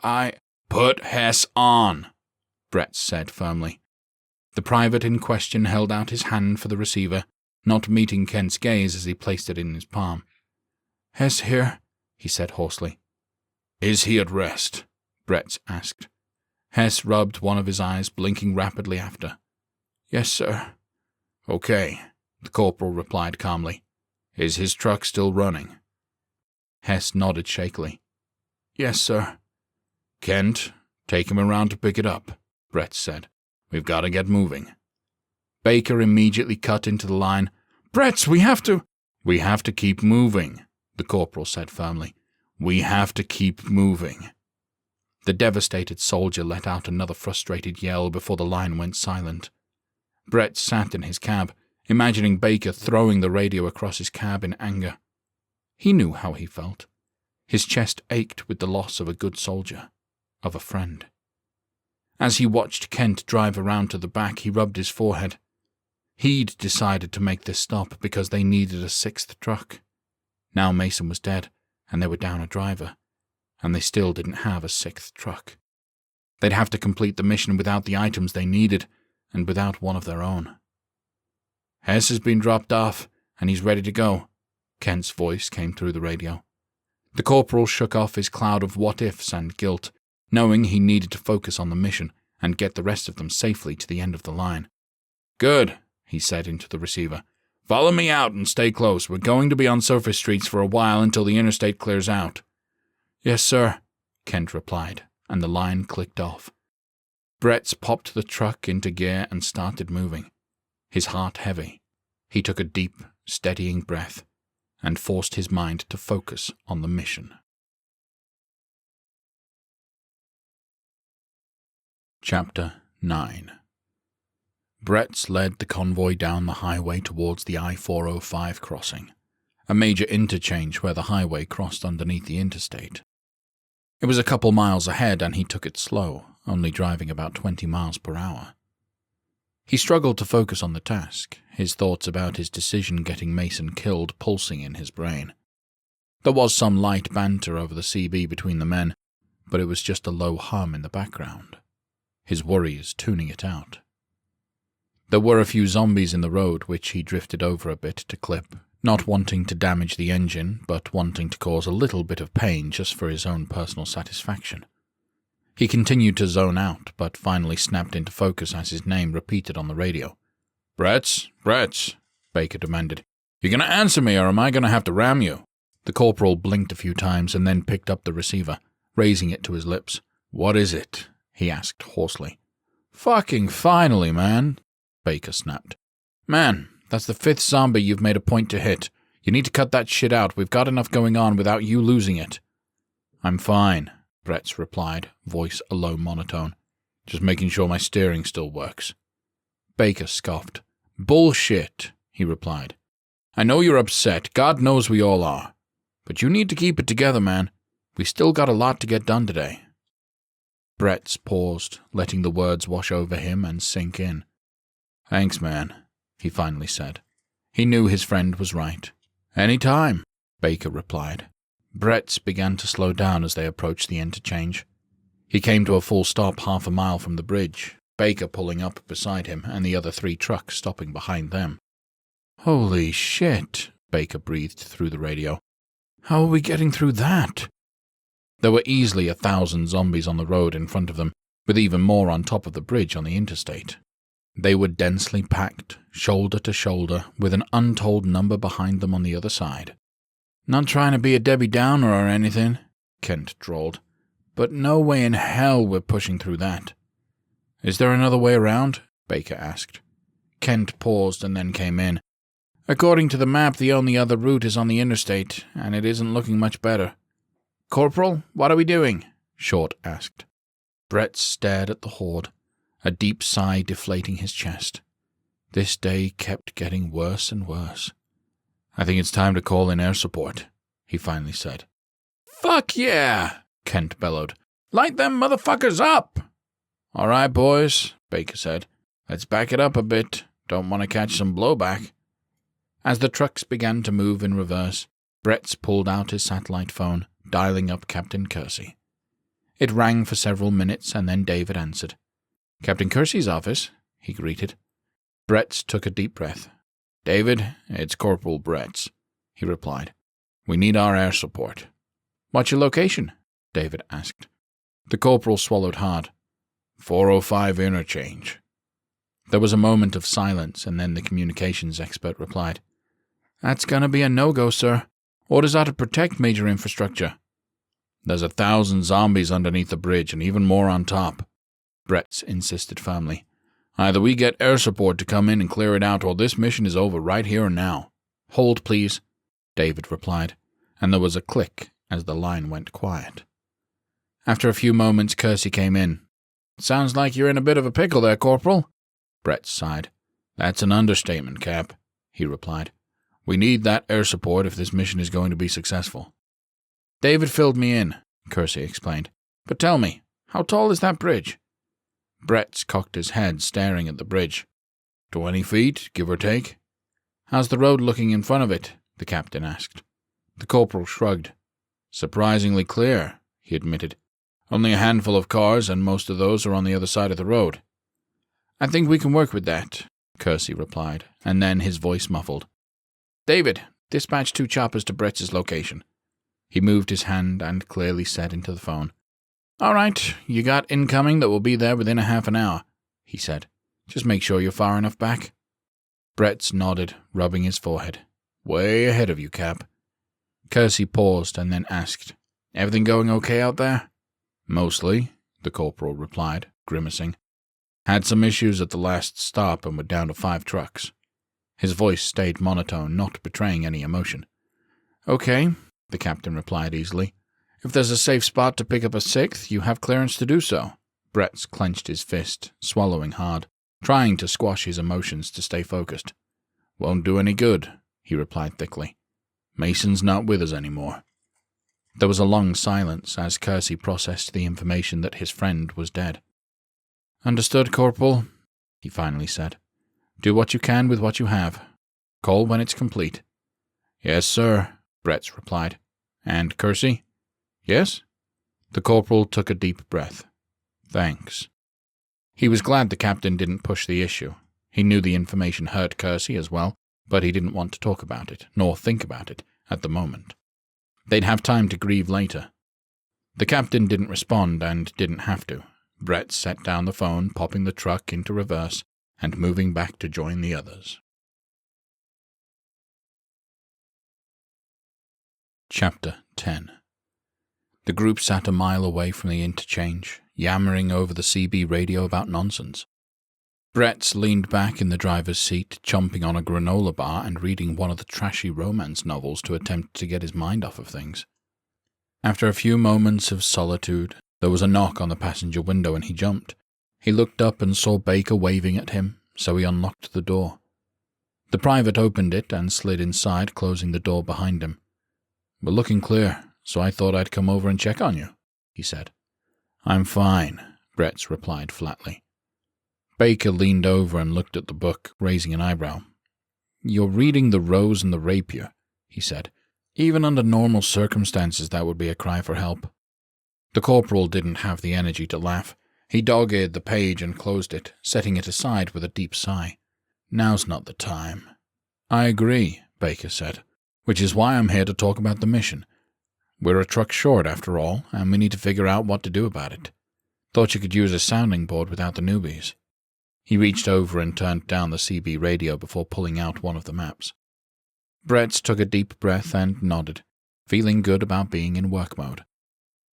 Put Hess on," Bretz said firmly. The private in question held out his hand for the receiver, not meeting Kent's gaze as he placed it in his palm. "Hess here," he said hoarsely. "Is he at rest?" Bretz asked. Hess rubbed one of his eyes, blinking rapidly after. "Yes, sir." "Okay," the corporal replied calmly. "Is his truck still running?" Hess nodded shakily. "Yes, sir." "Kent, take him around to pick it up," Bretz said. "We've got to get moving." Baker immediately cut into the line. "Bretz, we have to—" "We have to keep moving," the corporal said firmly. "We have to keep moving." The devastated soldier let out another frustrated yell before the line went silent. Bretz sat in his cab, imagining Baker throwing the radio across his cab in anger. He knew how he felt. His chest ached with the loss of a good soldier, of a friend. As he watched Kent drive around to the back, he rubbed his forehead. He'd decided to make this stop because they needed a 6th truck. Now Mason was dead, and they were down a driver, and they still didn't have a 6th truck. They'd have to complete the mission without the items they needed, and without one of their own. "Hess has been dropped off, and he's ready to go," Kent's voice came through the radio. The corporal shook off his cloud of what-ifs and guilt, knowing he needed to focus on the mission and get the rest of them safely to the end of the line. "Good," he said into the receiver. "Follow me out and stay close. We're going to be on surface streets for a while until the interstate clears out." "Yes, sir," Kent replied, and the line clicked off. Bretz popped the truck into gear and started moving, his heart heavy. He took a deep, steadying breath, and forced his mind to focus on the mission. Chapter 9. Bretz led the convoy down the highway towards the I-405 crossing, a major interchange where the highway crossed underneath the interstate. It was a couple miles ahead and he took it slow, only driving about 20 miles per hour. He struggled to focus on the task, his thoughts about his decision getting Mason killed pulsing in his brain. There was some light banter over the CB between the men, but it was just a low hum in the background, his worries tuning it out. There were a few zombies in the road which he drifted over a bit to clip, not wanting to damage the engine, but wanting to cause a little bit of pain just for his own personal satisfaction. He continued to zone out, but finally snapped into focus as his name repeated on the radio. Bretz, Bretz, Baker demanded. You gonna answer me or am I gonna have to ram you? The corporal blinked a few times and then picked up the receiver, raising it to his lips. What is it? He asked hoarsely. Fucking finally, man, Baker snapped. Man, that's the 5th zombie you've made a point to hit. You need to cut that shit out. We've got enough going on without you losing it. I'm fine, Bretz replied, voice a low monotone. Just making sure my steering still works. Baker scoffed. Bullshit, he replied. I know you're upset, God knows we all are. But you need to keep it together, man. We still got a lot to get done today. Bretz paused, letting the words wash over him and sink in. Thanks, man, he finally said. He knew his friend was right. Any time, Baker replied. Bretz began to slow down as they approached the interchange. He came to a full stop half a mile from the bridge, Baker pulling up beside him and the other 3 trucks stopping behind them. Holy shit, Baker breathed through the radio. How are we getting through that? There were easily 1,000 zombies on the road in front of them, with even more on top of the bridge on the interstate. They were densely packed, shoulder to shoulder, with an untold number behind them on the other side. Not trying to be a Debbie Downer or anything, Kent drawled, but no way in hell we're pushing through that. Is there another way around? Baker asked. Kent paused and then came in. According to the map, the only other route is on the interstate, and it isn't looking much better. Corporal, what are we doing? Short asked. Bretz stared at the horde, a deep sigh deflating his chest. This day kept getting worse and worse. I think it's time to call in air support, he finally said. Fuck yeah, Kent bellowed. Light them motherfuckers up! All right, boys, Baker said. Let's back it up a bit. Don't want to catch some blowback. As the trucks began to move in reverse, Bretz pulled out his satellite phone, dialing up Captain Kersey. It rang for several minutes and then David answered. Captain Kersey's office, he greeted. Bretz took a deep breath. David, it's Corporal Bretz, he replied. We need our air support. What's your location? David asked. The corporal swallowed hard. 405 interchange. There was a moment of silence and then the communications expert replied. That's gonna be a no-go, sir. Orders are to protect major infrastructure. There's 1,000 zombies underneath the bridge and even more on top, Bretz insisted firmly. Either we get air support to come in and clear it out, or this mission is over right here and now. Hold, please, David replied, and there was a click as the line went quiet. After a few moments, Kersey came in. Sounds like you're in a bit of a pickle there, Corporal. Bretz sighed. That's an understatement, Cap, he replied. We need that air support if this mission is going to be successful. David filled me in, Kersey explained. But tell me, how tall is that bridge? Bretz cocked his head, staring at the bridge. 20 feet, give or take. How's the road looking in front of it? The captain asked. The corporal shrugged. Surprisingly clear, he admitted. Only a handful of cars, and most of those are on the other side of the road. I think we can work with that, Kersey replied, and then his voice muffled. David, dispatch 2 choppers to Bretz's location. He moved his hand and clearly said into the phone. All right, you got incoming that will be there within a half an hour, he said. Just make sure you're far enough back. Bretz nodded, rubbing his forehead. Way ahead of you, Cap. Kersey paused and then asked, Everything going okay out there? Mostly, the corporal replied, grimacing. Had some issues at the last stop and were down to 5 trucks. His voice stayed monotone, not betraying any emotion. Okay, the captain replied easily. If there's a safe spot to pick up a sixth, you have clearance to do so. Bretz clenched his fist, swallowing hard, trying to squash his emotions to stay focused. Won't do any good, he replied thickly. Mason's not with us anymore. There was a long silence as Kersey processed the information that his friend was dead. Understood, Corporal, he finally said. Do what you can with what you have. Call when it's complete. Yes, sir, Bretz replied. And Kersey? Yes? The corporal took a deep breath. Thanks. He was glad the captain didn't push the issue. He knew the information hurt Kersey as well, but he didn't want to talk about it, nor think about it, at the moment. They'd have time to grieve later. The captain didn't respond and didn't have to. Bretz set down the phone, popping the truck into reverse and moving back to join the others. Chapter 10. The group sat a mile away from the interchange, yammering over the CB radio about nonsense. Bretz leaned back in the driver's seat, chomping on a granola bar and reading one of the trashy romance novels to attempt to get his mind off of things. After a few moments of solitude, there was a knock on the passenger window and he jumped. He looked up and saw Baker waving at him, so he unlocked the door. The private opened it and slid inside, closing the door behind him. We're looking clear, so I thought I'd come over and check on you, he said. I'm fine, Bretz replied flatly. Baker leaned over and looked at the book, raising an eyebrow. You're reading The Rose and the Rapier, he said. Even under normal circumstances, that would be a cry for help. The corporal didn't have the energy to laugh. He dog-eared the page and closed it, setting it aside with a deep sigh. Now's not the time. I agree, Baker said, which is why I'm here to talk about the mission. We're a truck short, after all, and we need to figure out what to do about it. Thought you could use a sounding board without the newbies. He reached over and turned down the CB radio before pulling out one of the maps. Bretz took a deep breath and nodded, feeling good about being in work mode.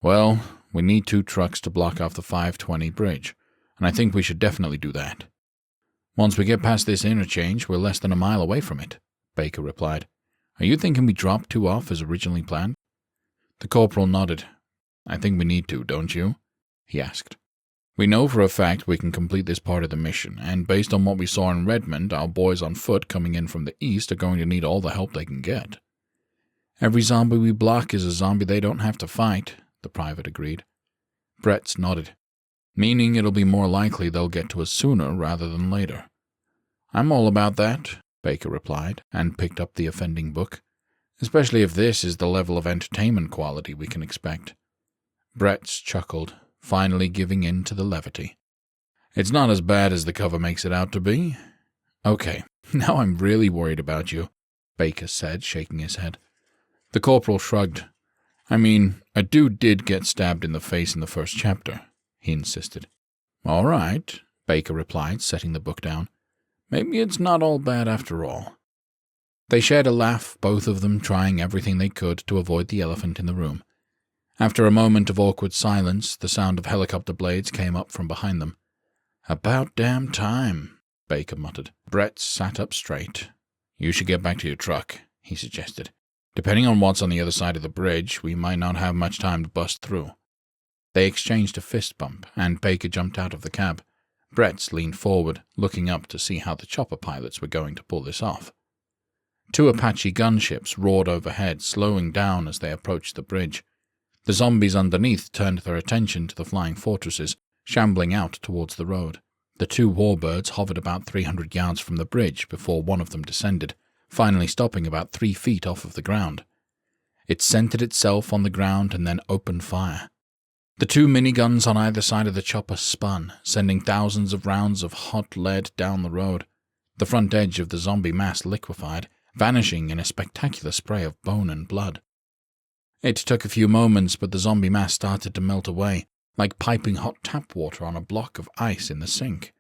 Well, we need 2 trucks to block off the 520 bridge, and I think we should definitely do that. Once we get past this interchange, we're less than a mile away from it, Baker replied. Are you thinking we drop 2 off as originally planned? The corporal nodded. I think we need to, don't you? He asked. We know for a fact we can complete this part of the mission, and based on what we saw in Redmond, our boys on foot coming in from the east are going to need all the help they can get. Every zombie we block is a zombie they don't have to fight, the private agreed. Bretz nodded, meaning it'll be more likely they'll get to us sooner rather than later. I'm all about that, Baker replied, and picked up the offending book, especially if this is the level of entertainment quality we can expect. Bretz chuckled, finally giving in to the levity. It's not as bad as the cover makes it out to be. Okay, now I'm really worried about you, Baker said, shaking his head. The corporal shrugged. I mean, a dude did get stabbed in the face in the first chapter, he insisted. All right, Baker replied, setting the book down. Maybe it's not all bad after all. They shared a laugh, both of them trying everything they could to avoid the elephant in the room. After a moment of awkward silence, the sound of helicopter blades came up from behind them. About damn time, Baker muttered. Bretz sat up straight. You should get back to your truck, he suggested. Depending on what's on the other side of the bridge, we might not have much time to bust through. They exchanged a fist bump, and Baker jumped out of the cab. Bretz leaned forward, looking up to see how the chopper pilots were going to pull this off. 2 Apache gunships roared overhead, slowing down as they approached the bridge. The zombies underneath turned their attention to the flying fortresses, shambling out towards the road. The 2 warbirds hovered about 300 yards from the bridge before one of them descended, finally stopping about 3 feet off of the ground. It centered itself on the ground and then opened fire. The 2 miniguns on either side of the chopper spun, sending thousands of rounds of hot lead down the road. The front edge of the zombie mass liquefied, vanishing in a spectacular spray of bone and blood. It took a few moments, but the zombie mass started to melt away, like piping hot tap water on a block of ice in the sink.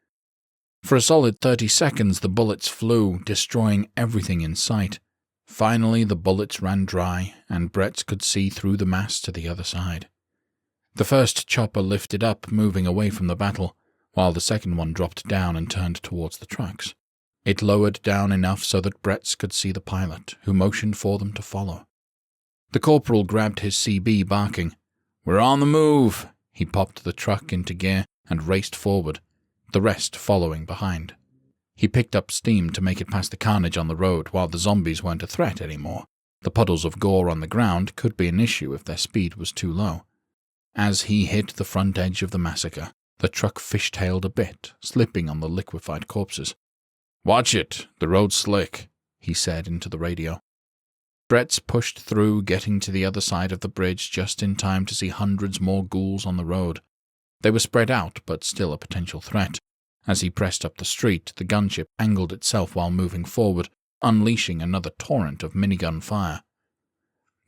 For a solid 30 seconds, the bullets flew, destroying everything in sight. Finally, the bullets ran dry, and Bretz could see through the mass to the other side. The first chopper lifted up, moving away from the battle, while the second one dropped down and turned towards the trucks. It lowered down enough so that Bretz could see the pilot, who motioned for them to follow. The corporal grabbed his CB, barking. "We're on the move!" He popped the truck into gear and raced forward, the rest following behind. He picked up steam to make it past the carnage on the road while the zombies weren't a threat anymore. The puddles of gore on the ground could be an issue if their speed was too low. As he hit the front edge of the massacre, the truck fishtailed a bit, slipping on the liquefied corpses. "Watch it, the road's slick," he said into the radio. Bretz pushed through, getting to the other side of the bridge just in time to see hundreds more ghouls on the road. They were spread out, but still a potential threat. As he pressed up the street, the gunship angled itself while moving forward, unleashing another torrent of minigun fire.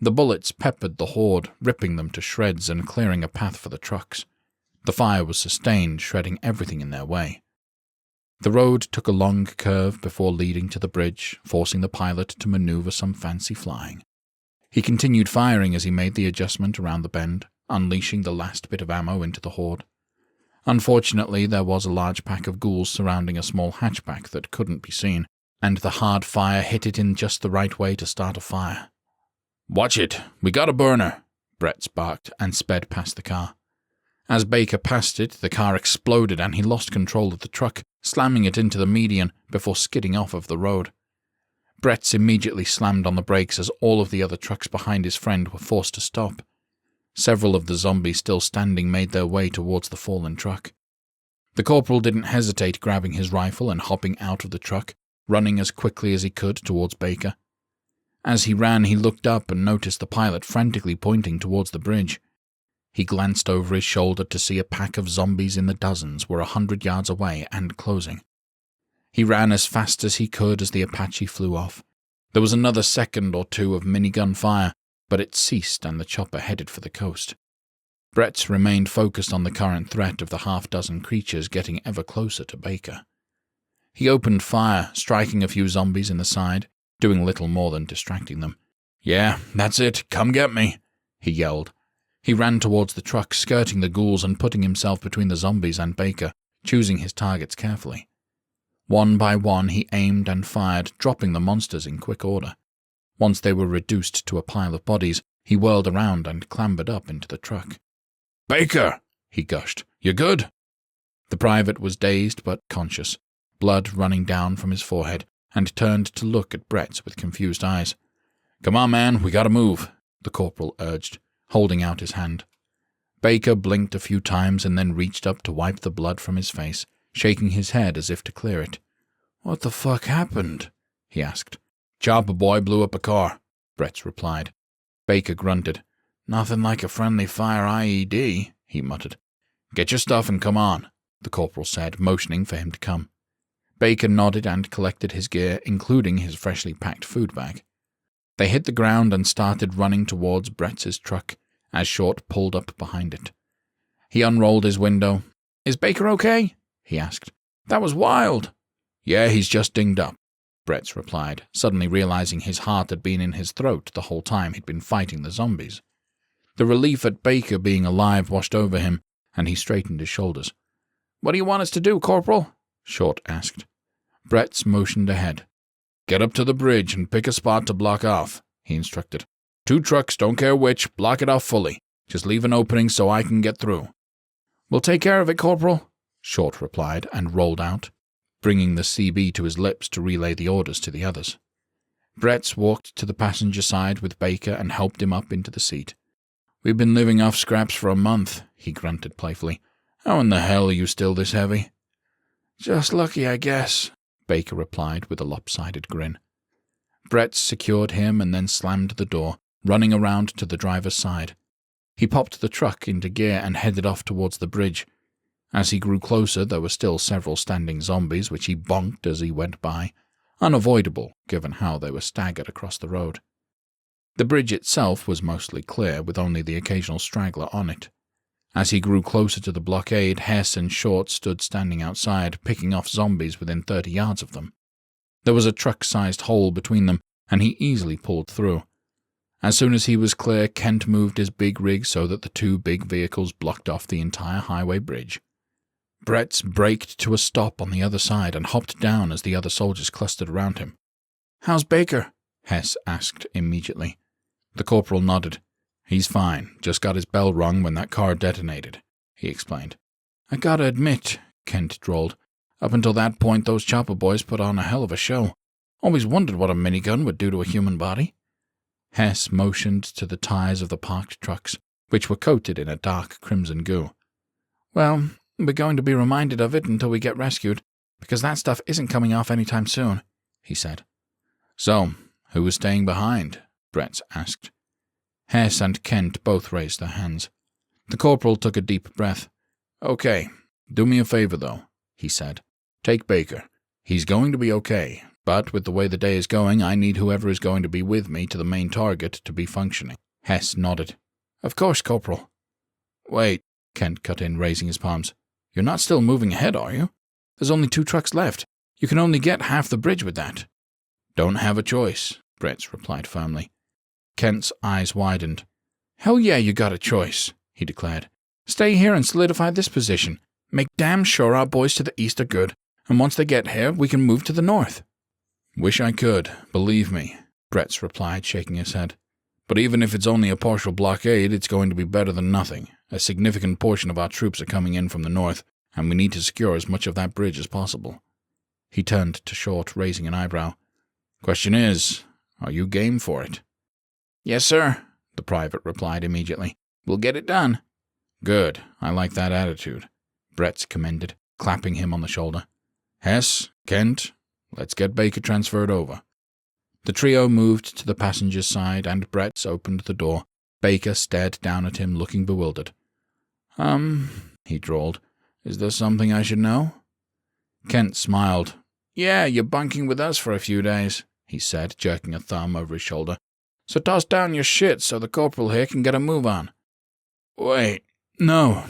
The bullets peppered the horde, ripping them to shreds and clearing a path for the trucks. The fire was sustained, shredding everything in their way. The road took a long curve before leading to the bridge, forcing the pilot to maneuver some fancy flying. He continued firing as he made the adjustment around the bend, unleashing the last bit of ammo into the horde. Unfortunately, there was a large pack of ghouls surrounding a small hatchback that couldn't be seen, and the hard fire hit it in just the right way to start a fire. "Watch it, we got a burner," Bretz barked and sped past the car. As Baker passed it, the car exploded and he lost control of the truck, slamming it into the median before skidding off of the road. Bretz immediately slammed on the brakes as all of the other trucks behind his friend were forced to stop. Several of the zombies still standing made their way towards the fallen truck. The corporal didn't hesitate, grabbing his rifle and hopping out of the truck, running as quickly as he could towards Baker. As he ran, he looked up and noticed the pilot frantically pointing towards the bridge. He glanced over his shoulder to see a pack of zombies in the dozens were 100 yards away and closing. He ran as fast as he could as the Apache flew off. There was another second or two of minigun fire, but it ceased and the chopper headed for the coast. Bretz remained focused on the current threat of the half-dozen creatures getting ever closer to Baker. He opened fire, striking a few zombies in the side, doing little more than distracting them. "Yeah, that's it, come get me," he yelled. He ran towards the truck, skirting the ghouls and putting himself between the zombies and Baker, choosing his targets carefully. One by one he aimed and fired, dropping the monsters in quick order. Once they were reduced to a pile of bodies, he whirled around and clambered up into the truck. "Baker," he gushed, "you good?" The private was dazed but conscious, blood running down from his forehead, and turned to look at Bretz with confused eyes. "Come on, man, we gotta move," the corporal urged, holding out his hand. Baker blinked a few times and then reached up to wipe the blood from his face, shaking his head as if to clear it. "What the fuck happened?" he asked. "Chopper boy blew up a car," Bretz replied. Baker grunted. "Nothing like a friendly fire IED, he muttered. "Get your stuff and come on," the corporal said, motioning for him to come. Baker nodded and collected his gear, including his freshly packed food bag. They hit the ground and started running towards Bretz's truck, as Short pulled up behind it. He unrolled his window. "Is Baker okay?" he asked. "That was wild." "Yeah, he's just dinged up," Bretz replied, suddenly realizing his heart had been in his throat the whole time he'd been fighting the zombies. The relief at Baker being alive washed over him, and he straightened his shoulders. "What do you want us to do, Corporal?" Short asked. Bretz motioned ahead. "Get up to the bridge and pick a spot to block off," he instructed. "2 trucks, don't care which, block it off fully. Just leave an opening so I can get through." "We'll take care of it, Corporal," Short replied and rolled out, bringing the CB to his lips to relay the orders to the others. Bretz walked to the passenger side with Baker and helped him up into the seat. "We've been living off scraps for a month," he grunted playfully. "How in the hell are you still this heavy?" "Just lucky, I guess," Baker replied with a lopsided grin. Bretz secured him and then slammed the door, running around to the driver's side. He popped the truck into gear and headed off towards the bridge. As he grew closer, there were still several standing zombies, which he bonked as he went by, unavoidable given how they were staggered across the road. The bridge itself was mostly clear, with only the occasional straggler on it. As he grew closer to the blockade, Hess and Short stood standing outside, picking off zombies within 30 yards of them. There was a truck-sized hole between them, and he easily pulled through. As soon as he was clear, Kent moved his big rig so that the 2 big vehicles blocked off the entire highway bridge. Bretz braked to a stop on the other side and hopped down as the other soldiers clustered around him. "How's Baker?" Hess asked immediately. The corporal nodded. He's fine, just got his bell rung when that car detonated, he explained. I gotta admit, Kent drawled, up until that point those chopper boys put on a hell of a show. Always wondered what a minigun would do to a human body. Hess motioned to the tires of the parked trucks, which were coated in a dark crimson goo. Well, we're going to be reminded of it until we get rescued, because that stuff isn't coming off anytime soon, he said. So, who was staying behind? Bretz asked. Hess and Kent both raised their hands. The corporal took a deep breath. Okay, do me a favor, though, he said. Take Baker. He's going to be okay, but with the way the day is going, I need whoever is going to be with me to the main target to be functioning. Hess nodded. Of course, Corporal. Wait, Kent cut in, raising his palms. You're not still moving ahead, are you? There's only 2 trucks left. You can only get half the bridge with that. Don't have a choice, Bretz replied firmly. Kent's eyes widened. Hell yeah, you got a choice, he declared. Stay here and solidify this position. Make damn sure our boys to the east are good, and once they get here, we can move to the north. Wish I could, believe me, Bretz replied, shaking his head. But even if it's only a partial blockade, it's going to be better than nothing. A significant portion of our troops are coming in from the north, and we need to secure as much of that bridge as possible. He turned to Short, raising an eyebrow. Question is, are you game for it? Yes, sir, the private replied immediately. We'll get it done. Good, I like that attitude, Bretz commended, clapping him on the shoulder. Hess, Kent, let's get Baker transferred over. The trio moved to the passenger's side, and Bretz opened the door. Baker stared down at him, looking bewildered. He drawled. Is there something I should know? Kent smiled. Yeah, you're bunking with us for a few days, he said, jerking a thumb over his shoulder. So toss down your shit so the corporal here can get a move on. Wait, no,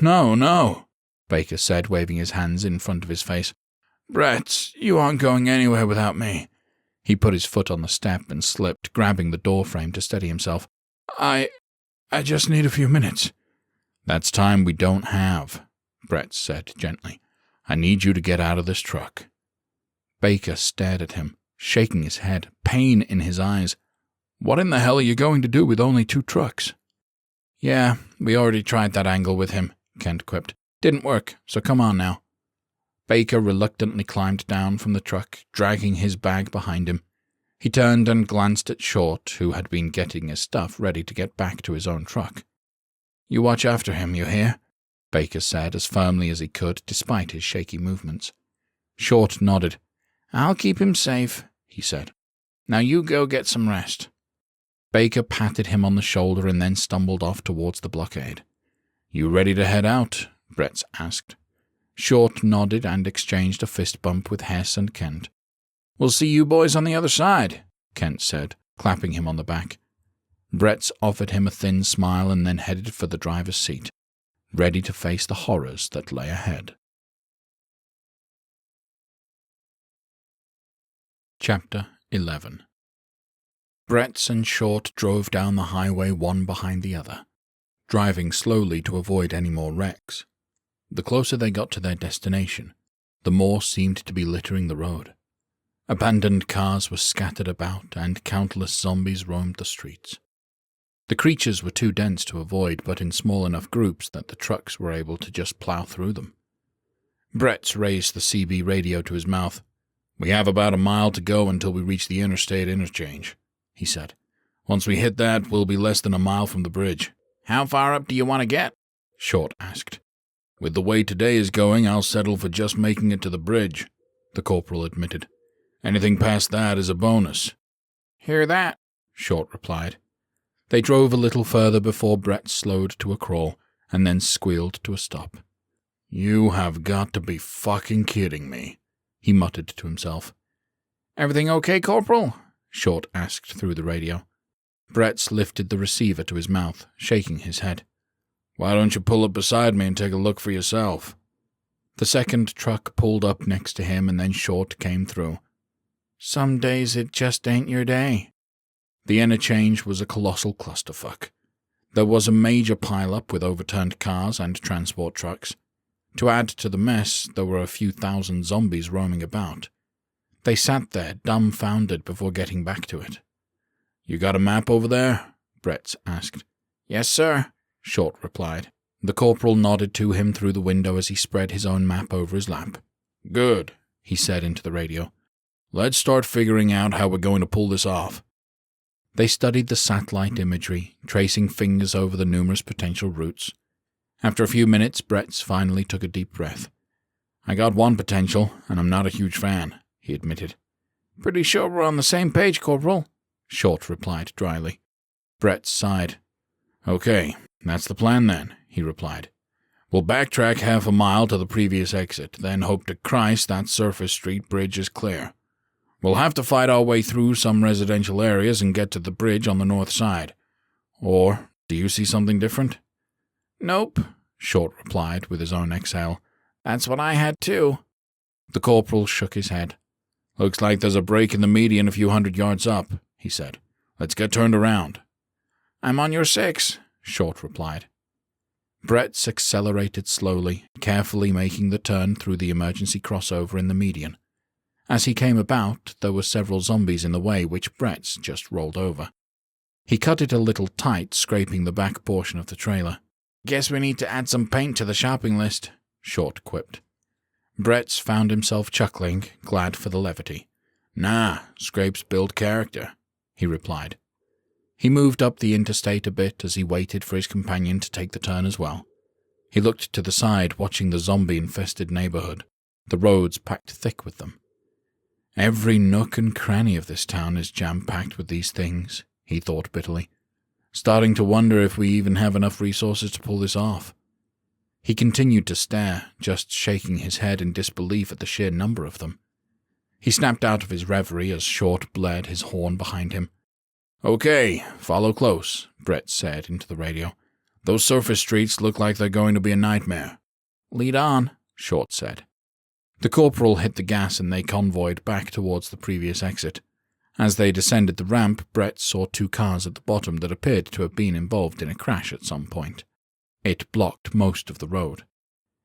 Baker said, waving his hands in front of his face. Bretz, you aren't going anywhere without me. He put his foot on the step and slipped, grabbing the door frame to steady himself. I just need a few minutes. That's time we don't have, Bretz said gently. I need you to get out of this truck. Baker stared at him, shaking his head, pain in his eyes. What in the hell are you going to do with only 2 trucks? Yeah, we already tried that angle with him, Kent quipped. Didn't work, so come on now. Baker reluctantly climbed down from the truck, dragging his bag behind him. He turned and glanced at Short, who had been getting his stuff ready to get back to his own truck. You watch after him, you hear? Baker said as firmly as he could, despite his shaky movements. Short nodded. I'll keep him safe, he said. Now you go get some rest. Baker patted him on the shoulder and then stumbled off towards the blockade. You ready to head out? Bretz asked. Short nodded and exchanged a fist bump with Hess and Kent. We'll see you boys on the other side, Kent said, clapping him on the back. Bretz offered him a thin smile and then headed for the driver's seat, ready to face the horrors that lay ahead. Chapter 11. Bretz and Short drove down the highway one behind the other, driving slowly to avoid any more wrecks. The closer they got to their destination, the more seemed to be littering the road. Abandoned cars were scattered about, and countless zombies roamed the streets. The creatures were too dense to avoid, but in small enough groups that the trucks were able to just plow through them. Bretz raised the CB radio to his mouth. We have about a mile to go until we reach the interstate interchange, he said. Once we hit that, we'll be less than a mile from the bridge. How far up do you want to get? Short asked. With the way today is going, I'll settle for just making it to the bridge, the corporal admitted. Anything past that is a bonus. Hear that? Short replied. They drove a little further before Bretz slowed to a crawl, and then squealed to a stop. You have got to be fucking kidding me, he muttered to himself. Everything okay, Corporal? Short asked through the radio. Bretz lifted the receiver to his mouth, shaking his head. Why don't you pull up beside me and take a look for yourself? The second truck pulled up next to him, and then Short came through. Some days it just ain't your day. The interchange was a colossal clusterfuck. There was a major pile-up with overturned cars and transport trucks. To add to the mess, there were a few thousand zombies roaming about. They sat there, dumbfounded, before getting back to it. You got a map over there? Bretz asked. "Yes, sir," Short replied. The corporal nodded to him through the window as he spread his own map over his lap. "Good," he said into the radio. "Let's start figuring out how we're going to pull this off." They studied the satellite imagery, tracing fingers over the numerous potential routes. After a few minutes, Bretz finally took a deep breath. "I got one potential, and I'm not a huge fan," he admitted. "Pretty sure we're on the same page, Corporal," Short replied dryly. Bretz sighed. "Okay, that's the plan then," he replied. "We'll backtrack half a mile to the previous exit, then hope to Christ that surface street bridge is clear. We'll have to fight our way through some residential areas and get to the bridge on the north side. Or, do you see something different?" "Nope," Short replied with his own exhale. "That's what I had too." The corporal shook his head. "Looks like there's a break in the median a few 100 yards up," he said. "Let's get turned around." "I'm on your 6, Short replied. Bretz accelerated slowly, carefully making the turn through the emergency crossover in the median. As he came about, there were several zombies in the way which Bretz just rolled over. He cut it a little tight, scraping the back portion of the trailer. "Guess we need to add some paint to the shopping list," Short quipped. Bretz found himself chuckling, glad for the levity. "Nah, scrapes build character," he replied. He moved up the interstate a bit as he waited for his companion to take the turn as well. He looked to the side, watching the zombie-infested neighborhood, the roads packed thick with them. Every nook and cranny of this town is jam-packed with these things, he thought bitterly, starting to wonder if we even have enough resources to pull this off. He continued to stare, just shaking his head in disbelief at the sheer number of them. He snapped out of his reverie as Short blared his horn behind him. "Okay, follow close," Bretz said into the radio. "Those surface streets look like they're going to be a nightmare." "Lead on," Short said. The corporal hit the gas and they convoyed back towards the previous exit. As they descended the ramp, Bretz saw 2 cars at the bottom that appeared to have been involved in a crash at some point. It blocked most of the road.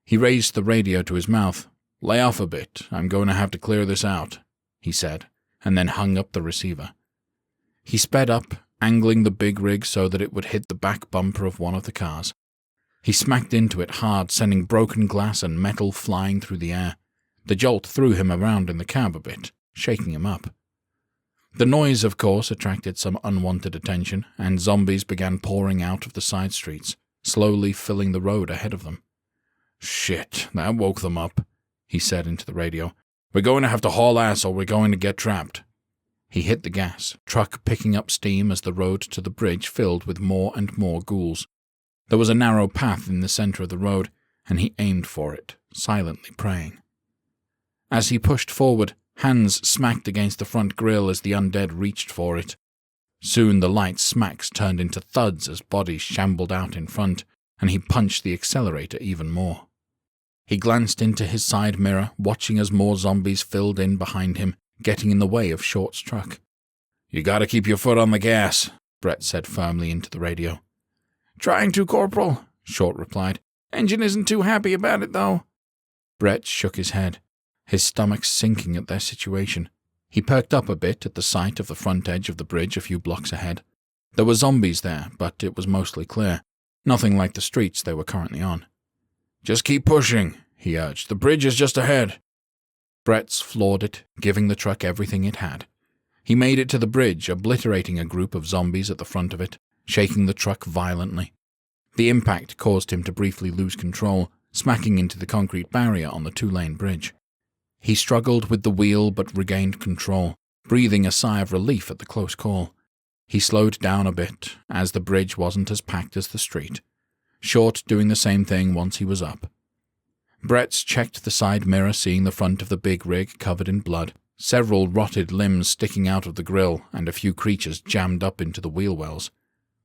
He raised the radio to his mouth. "Lay off a bit, I'm going to have to clear this out," he said, and then hung up the receiver. He sped up, angling the big rig so that it would hit the back bumper of one of the cars. He smacked into it hard, sending broken glass and metal flying through the air. The jolt threw him around in the cab a bit, shaking him up. The noise, of course, attracted some unwanted attention, and zombies began pouring out of the side streets, slowly filling the road ahead of them. "Shit, that woke them up," he said into the radio. "We're going to have to haul ass or we're going to get trapped." He hit the gas, truck picking up steam as the road to the bridge filled with more and more ghouls. There was a narrow path in the center of the road, and he aimed for it, silently praying. As he pushed forward, hands smacked against the front grille as the undead reached for it. Soon the light smacks turned into thuds as bodies shambled out in front, and he punched the accelerator even more. He glanced into his side mirror, watching as more zombies filled in behind him, getting in the way of Short's truck. "You gotta keep your foot on the gas," Bretz said firmly into the radio. "Trying to, Corporal," Short replied. "Engine isn't too happy about it, though." Bretz shook his head, his stomach sinking at their situation. He perked up a bit at the sight of the front edge of the bridge a few blocks ahead. There were zombies there, but it was mostly clear, nothing like the streets they were currently on. "Just keep pushing," he urged. "The bridge is just ahead." Bretz floored it, giving the truck everything it had. He made it to the bridge, obliterating a group of zombies at the front of it, shaking the truck violently. The impact caused him to briefly lose control, smacking into the concrete barrier on the 2-lane bridge. He struggled with the wheel but regained control, breathing a sigh of relief at the close call. He slowed down a bit, as the bridge wasn't as packed as the street, Short doing the same thing once he was up. Bretz checked the side mirror, seeing the front of the big rig covered in blood, several rotted limbs sticking out of the grill, and a few creatures jammed up into the wheel wells.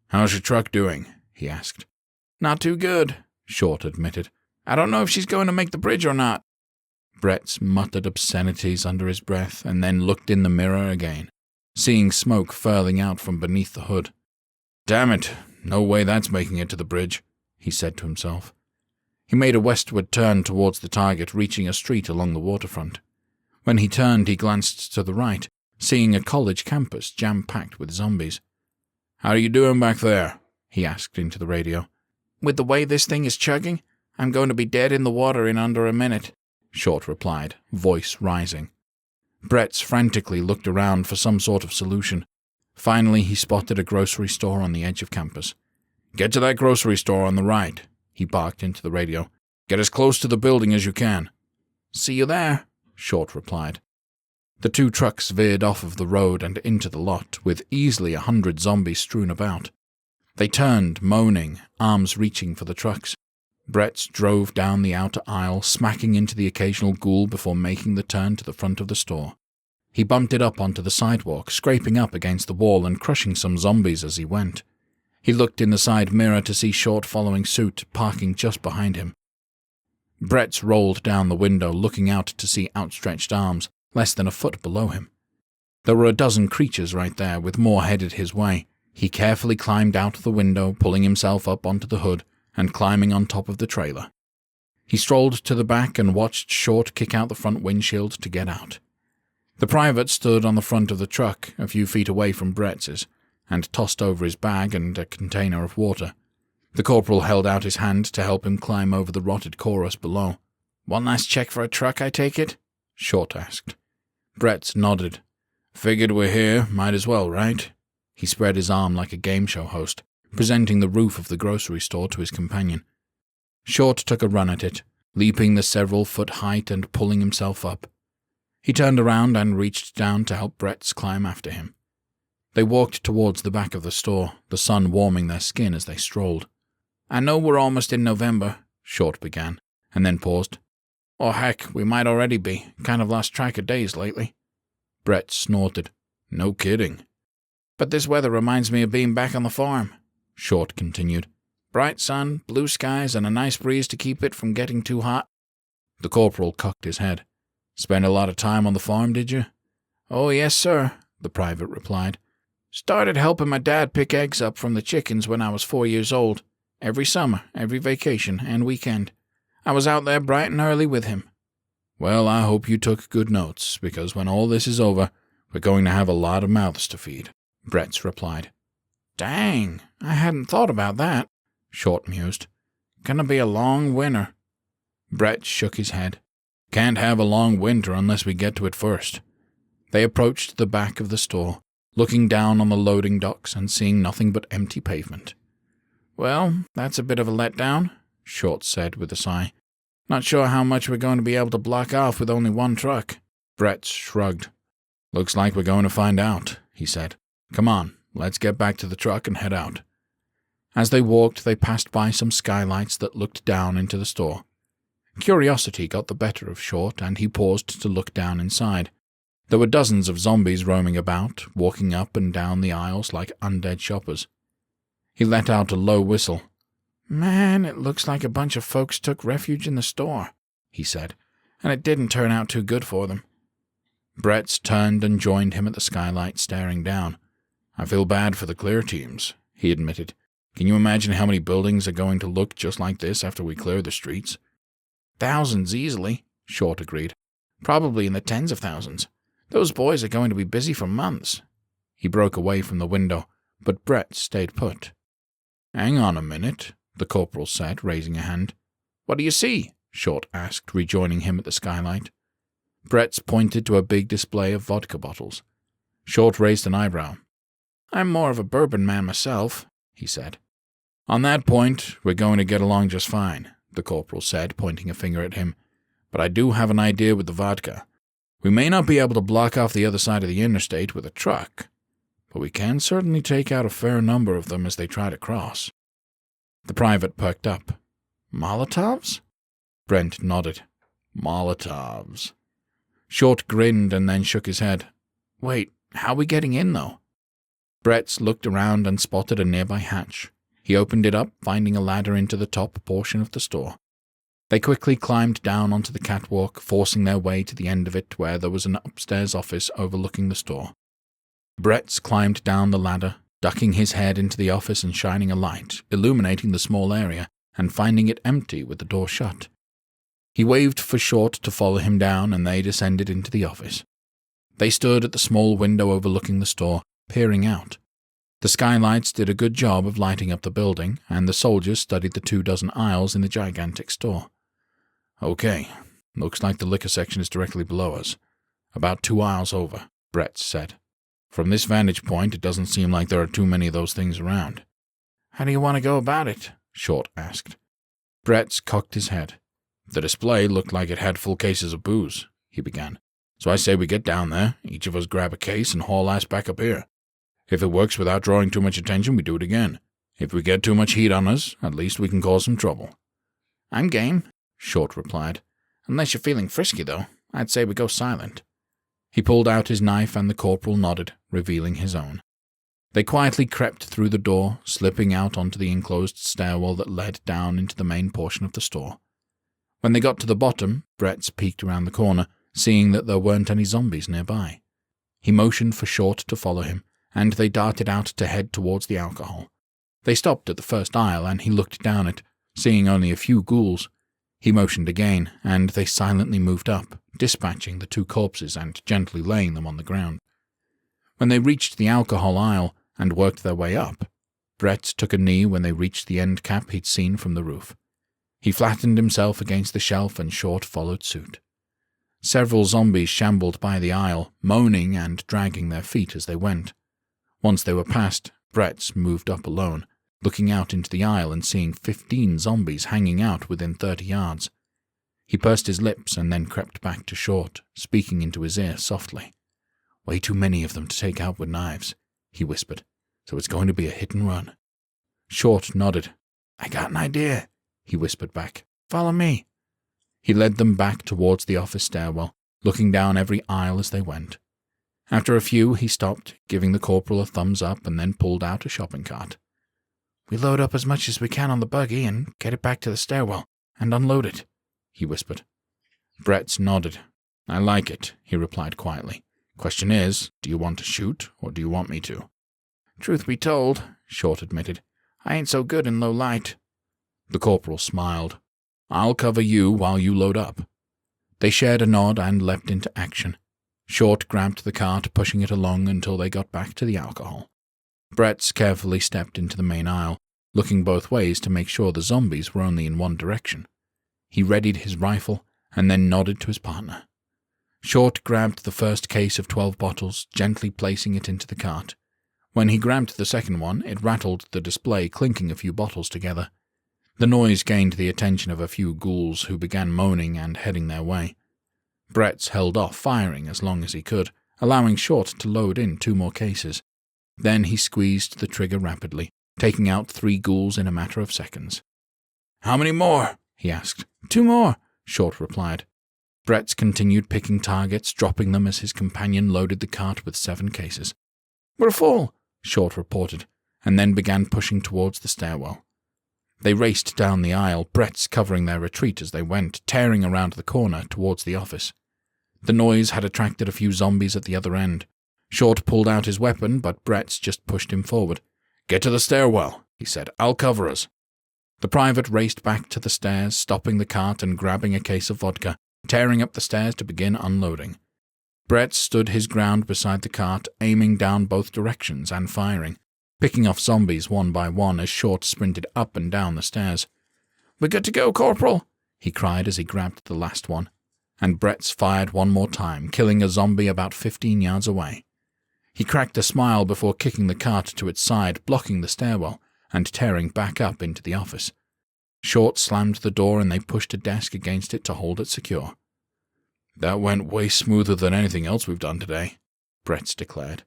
"How's your truck doing?" he asked. "Not too good," Short admitted. "I don't know if she's going to make the bridge or not." Bretz muttered obscenities under his breath and then looked in the mirror again, seeing smoke furling out from beneath the hood. "Damn it, no way that's making it to the bridge," he said to himself. He made a westward turn towards the target, reaching a street along the waterfront. When he turned, he glanced to the right, seeing a college campus jam-packed with zombies. How are you doing back there? He asked into the radio. With the way this thing is chugging, I'm going to be dead in the water in under a minute, Short replied, voice rising. Bretz frantically looked around for some sort of solution. Finally, he spotted a grocery store on the edge of campus. Get to that grocery store on the right, he barked into the radio. Get as close to the building as you can. See you there, Short replied. The two trucks veered off of the road and into the lot, with easily 100 zombies strewn about. They turned, moaning, arms reaching for the trucks. Bretz drove down the outer aisle, smacking into the occasional ghoul before making the turn to the front of the store. He bumped it up onto the sidewalk, scraping up against the wall and crushing some zombies as he went. He looked in the side mirror to see Short following suit, parking just behind him. Bretz rolled down the window, looking out to see outstretched arms, less than a foot below him. There were a dozen creatures right there, with more headed his way. He carefully climbed out the window, pulling himself up onto the hood, and climbing on top of the trailer. He strolled to the back and watched Short kick out the front windshield to get out. The private stood on the front of the truck, a few feet away from Bretz's, and tossed over his bag and a container of water. The corporal held out his hand to help him climb over the rotted chorus below. One last check for a truck, I take it? Short asked. Bretz nodded. Figured we're here, might as well, right? He spread his arm like a game show host, presenting the roof of the grocery store to his companion. Short took a run at it, leaping the several-foot height and pulling himself up. He turned around and reached down to help Bretz climb after him. They walked towards the back of the store, the sun warming their skin as they strolled. I know we're almost in November, Short began, and then paused. Or heck, we might already be. Kind of lost track of days lately. Bretz snorted. No kidding. But this weather reminds me of being back on the farm, Short continued. Bright sun, blue skies, and a nice breeze to keep it from getting too hot. The corporal cocked his head. Spend a lot of time on the farm, did you? Oh, yes, sir, the private replied. Started helping my dad pick eggs up from the chickens when I was 4 years old. Every summer, every vacation, and weekend. I was out there bright and early with him. Well, I hope you took good notes, because when all this is over, we're going to have a lot of mouths to feed, Bretz replied. Dang, I hadn't thought about that, Short mused. Gonna be a long winter. Bretz shook his head. Can't have a long winter unless we get to it first. They approached the back of the store, looking down on the loading docks and seeing nothing but empty pavement. Well, that's a bit of a letdown, Short said with a sigh. Not sure how much we're going to be able to block off with only one truck. Bretz shrugged. Looks like we're going to find out, he said. Come on, let's get back to the truck and head out. As they walked, they passed by some skylights that looked down into the store. Curiosity got the better of Short, and he paused to look down inside. There were dozens of zombies roaming about, walking up and down the aisles like undead shoppers. He let out a low whistle. Man, it looks like a bunch of folks took refuge in the store, he said, and it didn't turn out too good for them. Bretz turned and joined him at the skylight, staring down. I feel bad for the clear teams, he admitted. Can you imagine how many buildings are going to look just like this after we clear the streets? Thousands easily, Short agreed. Probably in the tens of thousands. Those boys are going to be busy for months. He broke away from the window, but Bretz stayed put. Hang on a minute, the corporal said, raising a hand. What do you see? Short asked, rejoining him at the skylight. Bretz pointed to a big display of vodka bottles. Short raised an eyebrow. I'm more of a bourbon man myself, he said. On that point, we're going to get along just fine, the corporal said, pointing a finger at him. But I do have an idea with the vodka. We may not be able to block off the other side of the interstate with a truck, but we can certainly take out a fair number of them as they try to cross. The private perked up. Molotovs? Brent nodded. Molotovs. Short grinned and then shook his head. Wait, how are we getting in, though? Bretz looked around and spotted a nearby hatch. He opened it up, finding a ladder into the top portion of the store. They quickly climbed down onto the catwalk, forcing their way to the end of it where there was an upstairs office overlooking the store. Bretz climbed down the ladder, ducking his head into the office and shining a light, illuminating the small area, and finding it empty with the door shut. He waved for Short to follow him down, and they descended into the office. They stood at the small window overlooking the store, peering out. The skylights did a good job of lighting up the building, and the soldiers studied the 24 aisles in the gigantic store. Okay, looks like the liquor section is directly below us. About 2 aisles over, Bretz said. From this vantage point, it doesn't seem like there are too many of those things around. How do you want to go about it? Short asked. Bretz cocked his head. The display looked like it had full cases of booze, he began. So I say we get down there, each of us grab a case and haul ass back up here. If it works without drawing too much attention, we do it again. If we get too much heat on us, at least we can cause some trouble. I'm game, Short replied. Unless you're feeling frisky, though, I'd say we go silent. He pulled out his knife and the corporal nodded, revealing his own. They quietly crept through the door, slipping out onto the enclosed stairwell that led down into the main portion of the store. When they got to the bottom, Bretz peeked around the corner, seeing that there weren't any zombies nearby. He motioned for Short to follow him, and they darted out to head towards the alcohol. They stopped at the first aisle, and he looked down it, seeing only a few ghouls. He motioned again, and they silently moved up, dispatching the 2 corpses and gently laying them on the ground. When they reached the alcohol aisle and worked their way up, Bretz took a knee when they reached the end cap he'd seen from the roof. He flattened himself against the shelf and Short followed suit. Several zombies shambled by the aisle, moaning and dragging their feet as they went. Once they were past, Bretz moved up alone, looking out into the aisle and seeing 15 zombies hanging out within 30 yards. He pursed his lips and then crept back to Short, speaking into his ear softly. "Way too many of them to take out with knives," he whispered, "so it's going to be a hit and run." Short nodded. "I got an idea," he whispered back. "Follow me." He led them back towards the office stairwell, looking down every aisle as they went. After a few, he stopped, giving the corporal a thumbs up and then pulled out a shopping cart. "We load up as much as we can on the buggy and get it back to the stairwell, and unload it," he whispered. Bretz nodded. "I like it," he replied quietly. "Question is, do you want to shoot, or do you want me to?" "Truth be told," Short admitted, "I ain't so good in low light." The corporal smiled. "I'll cover you while you load up." They shared a nod and leapt into action. Short grabbed the cart, pushing it along until they got back to the alcohol. Bretz carefully stepped into the main aisle, looking both ways to make sure the zombies were only in one direction. He readied his rifle and then nodded to his partner. Short grabbed the first case of 12 bottles, gently placing it into the cart. When he grabbed the second one, it rattled the display, clinking a few bottles together. The noise gained the attention of a few ghouls who began moaning and heading their way. Bretz held off firing as long as he could, allowing Short to load in 2 more cases. Then he squeezed the trigger rapidly, taking out 3 ghouls in a matter of seconds. "How many more?" he asked. 2 more, Short replied. Bretz continued picking targets, dropping them as his companion loaded the cart with 7 cases. "We're full," Short reported, and then began pushing towards the stairwell. They raced down the aisle, Bretz covering their retreat as they went, tearing around the corner towards the office. The noise had attracted a few zombies at the other end. Short pulled out his weapon, but Bretz just pushed him forward. "Get to the stairwell," he said. "I'll cover us." The private raced back to the stairs, stopping the cart and grabbing a case of vodka, tearing up the stairs to begin unloading. Bretz stood his ground beside the cart, aiming down both directions and firing, picking off zombies one by one as Short sprinted up and down the stairs. "We're good to go, Corporal," he cried as he grabbed the last one, and Bretz fired one more time, killing a zombie about 15 yards away. He cracked a smile before kicking the cart to its side, blocking the stairwell, and tearing back up into the office. Short slammed the door and they pushed a desk against it to hold it secure. "That went way smoother than anything else we've done today," Bretz declared.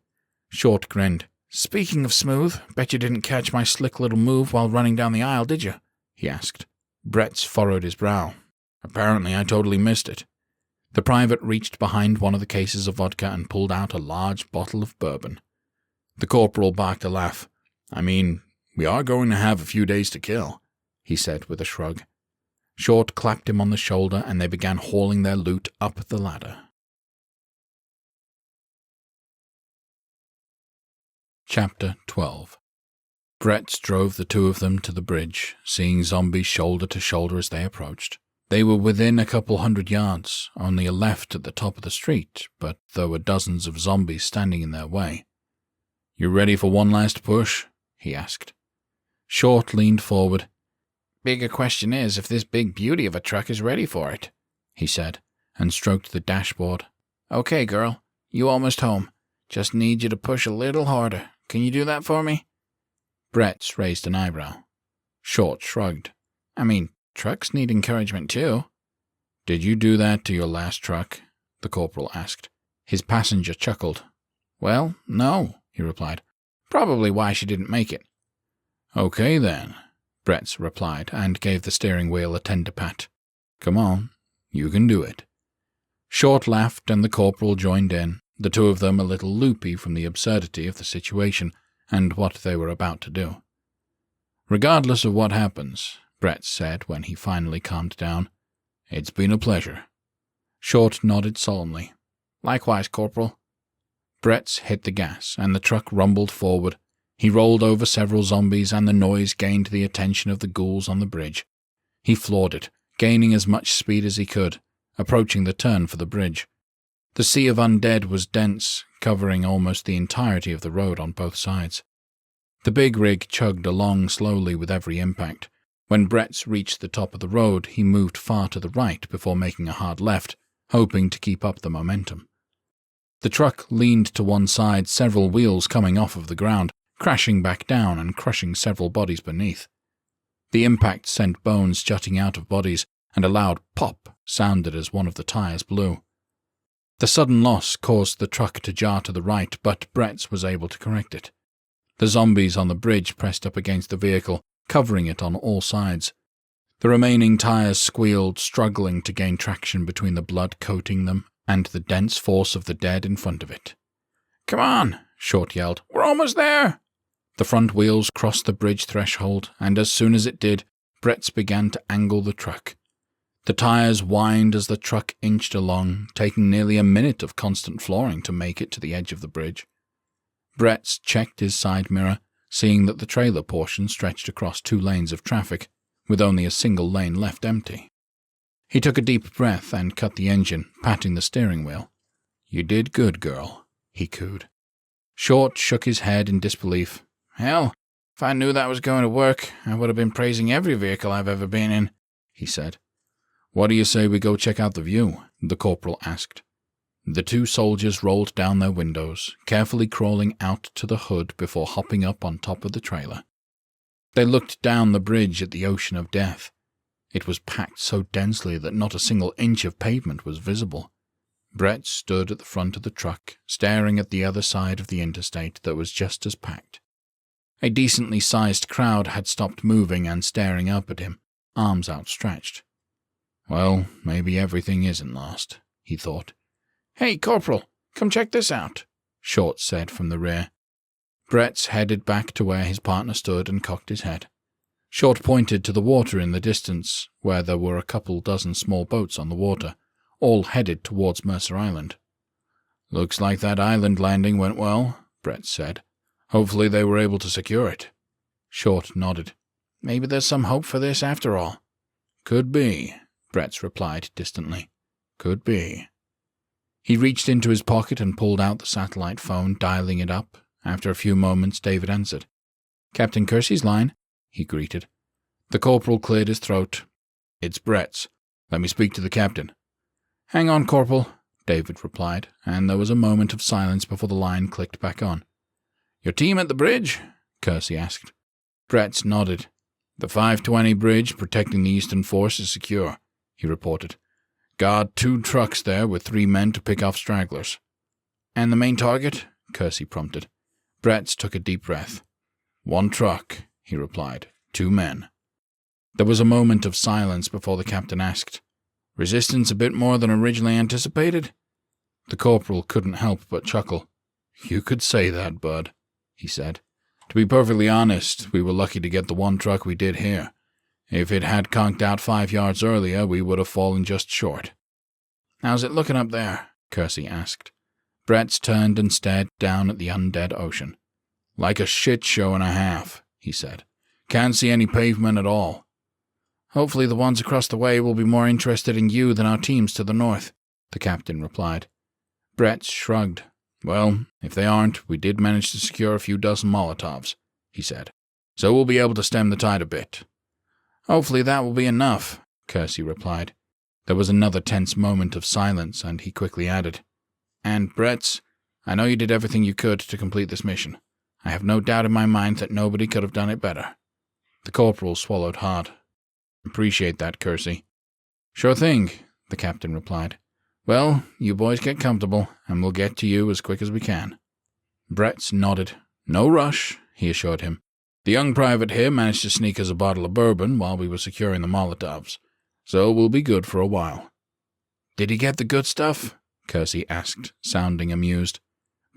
Short grinned. "Speaking of smooth, bet you didn't catch my slick little move while running down the aisle, did you?" he asked. Bretz furrowed his brow. "Apparently I totally missed it." The private reached behind one of the cases of vodka and pulled out a large bottle of bourbon. The corporal barked a laugh. "I mean, we are going to have a few days to kill," he said with a shrug. Short clapped him on the shoulder and they began hauling their loot up the ladder. Chapter 12. Bretz drove the 2 of them to the bridge, seeing zombies shoulder to shoulder as they approached. They were within a couple 100 yards, only a left at the top of the street, but there were dozens of zombies standing in their way. You ready for one last push? He asked. Short leaned forward. Bigger question is if this big beauty of a truck is ready for it, he said, and stroked the dashboard. Okay, girl, you almost home. Just need you to push a little harder. Can you do that for me? Bretz raised an eyebrow. Short shrugged. I mean, trucks need encouragement too. Did you do that to your last truck? The corporal asked. His passenger chuckled. Well, no, he replied. Probably why she didn't make it. Okay then, Bretz replied, and gave the steering wheel a tender pat. Come on, you can do it. Short laughed, and the corporal joined in, the two of them a little loopy from the absurdity of the situation and what they were about to do. Regardless of what happens, Bretz said when he finally calmed down, it's been a pleasure. Short nodded solemnly. Likewise, Corporal. Bretz hit the gas, and the truck rumbled forward. He rolled over several zombies, and the noise gained the attention of the ghouls on the bridge. He floored it, gaining as much speed as he could, approaching the turn for the bridge. The sea of undead was dense, covering almost the entirety of the road on both sides. The big rig chugged along slowly with every impact. When Bretz reached the top of the road, he moved far to the right before making a hard left, hoping to keep up the momentum. The truck leaned to one side, several wheels coming off of the ground, crashing back down and crushing several bodies beneath. The impact sent bones jutting out of bodies, and a loud pop sounded as one of the tires blew. The sudden loss caused the truck to jar to the right, but Bretz was able to correct it. The zombies on the bridge pressed up against the vehicle, covering it on all sides. The remaining tires squealed, struggling to gain traction between the blood coating them and the dense force of the dead in front of it. Come on, Short yelled. We're almost there. The front wheels crossed the bridge threshold, and as soon as it did, Bretz began to angle the truck. The tires whined as the truck inched along, taking nearly a minute of constant flooring to make it to the edge of the bridge. Bretz checked his side mirror, seeing that the trailer portion stretched across 2 lanes of traffic, with only a single lane left empty. He took a deep breath and cut the engine, patting the steering wheel. You did good, girl, he cooed. Short shook his head in disbelief. Hell, if I knew that was going to work, I would have been praising every vehicle I've ever been in, he said. What do you say we go check out the view? The corporal asked. The 2 soldiers rolled down their windows, carefully crawling out to the hood before hopping up on top of the trailer. They looked down the bridge at the ocean of death. It was packed so densely that not a single inch of pavement was visible. Bretz stood at the front of the truck, staring at the other side of the interstate that was just as packed. A decently sized crowd had stopped moving and staring up at him, arms outstretched. Well, maybe everything isn't lost, he thought. Hey, Corporal, come check this out, Short said from the rear. Bretz headed back to where his partner stood and cocked his head. Short pointed to the water in the distance, where there were a couple dozen small boats on the water, all headed towards Mercer Island. Looks like that island landing went well, Bretz said. Hopefully they were able to secure it. Short nodded. Maybe there's some hope for this after all. Could be, Bretz replied distantly. Could be. He reached into his pocket and pulled out the satellite phone, dialing it up. After a few moments, David answered. Captain Kersey's line, he greeted. The corporal cleared his throat. It's Bretz. Let me speak to the captain. Hang on, Corporal, David replied, and there was a moment of silence before the line clicked back on. Your team at the bridge? Kersey asked. Bretz nodded. The 520 bridge protecting the eastern force is secure, he reported. Guard 2 trucks there with 3 men to pick off stragglers. And the main target? Kersey prompted. Bretz took a deep breath. 1 truck, he replied. 2 men. There was a moment of silence before the captain asked, Resistance a bit more than originally anticipated? The corporal couldn't help but chuckle. You could say that, bud, he said. To be perfectly honest, we were lucky to get the 1 truck we did here. If it had conked out 5 yards earlier, we would have fallen just short. How's it looking up there? Kersey asked. Bretz turned and stared down at the undead ocean. Like a shit show and a half, he said. Can't see any pavement at all. Hopefully the ones across the way will be more interested in you than our teams to the north, the captain replied. Bretz shrugged. Well, if they aren't, we did manage to secure a few dozen Molotovs, he said. So we'll be able to stem the tide a bit. Hopefully that will be enough, Kersey replied. There was another tense moment of silence, and he quickly added, And, Bretz, I know you did everything you could to complete this mission. I have no doubt in my mind that nobody could have done it better. The corporal swallowed hard. Appreciate that, Kersey. Sure thing, the captain replied. Well, you boys get comfortable, and we'll get to you as quick as we can. Bretz nodded. No rush, he assured him. The young private here managed to sneak us a bottle of bourbon while we were securing the Molotovs, so we'll be good for a while. Did he get the good stuff? Kersey asked, sounding amused.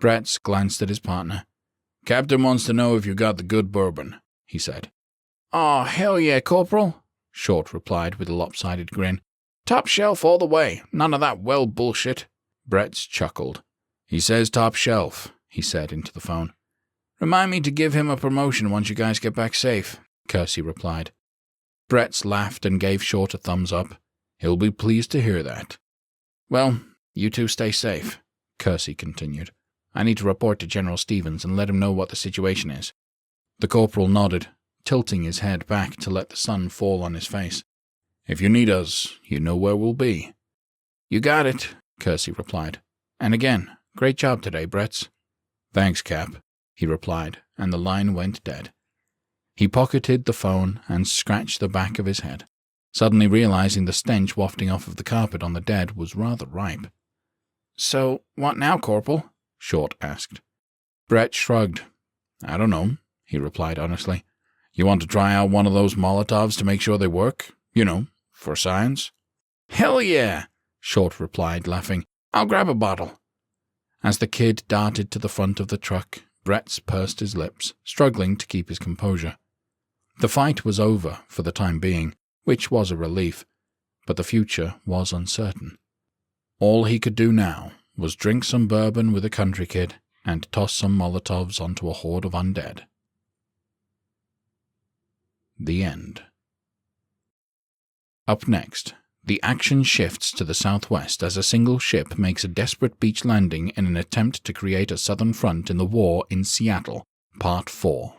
Bretz glanced at his partner. Captain wants to know if you got the good bourbon, he said. Oh, hell yeah, Corporal, Short replied with a lopsided grin. Top shelf all the way, none of that well bullshit. Bretz chuckled. He says top shelf, he said into the phone. Remind me to give him a promotion once you guys get back safe, Kersey replied. Bretz laughed and gave Short a thumbs up. He'll be pleased to hear that. Well, you two stay safe, Kersey continued. I need to report to General Stevens and let him know what the situation is. The corporal nodded, tilting his head back to let the sun fall on his face. If you need us, you know where we'll be. You got it, Kersey replied. And again, great job today, Bretz. Thanks, Cap, he replied, and the line went dead. He pocketed the phone and scratched the back of his head, suddenly realizing the stench wafting off of the carpet on the dead was rather ripe. So, what now, Corporal? Short asked. Bretz shrugged. I don't know, he replied honestly. You want to try out one of those Molotovs to make sure they work? You know, for science? Hell yeah, Short replied, laughing. I'll grab a bottle. As the kid darted to the front of the truck, Bretz pursed his lips, struggling to keep his composure. The fight was over for the time being, which was a relief, but the future was uncertain. All he could do now was drink some bourbon with a country kid and toss some Molotovs onto a horde of undead. The end. Up next, the action shifts to the southwest as a single ship makes a desperate beach landing in an attempt to create a southern front in the war in Seattle, Part 4.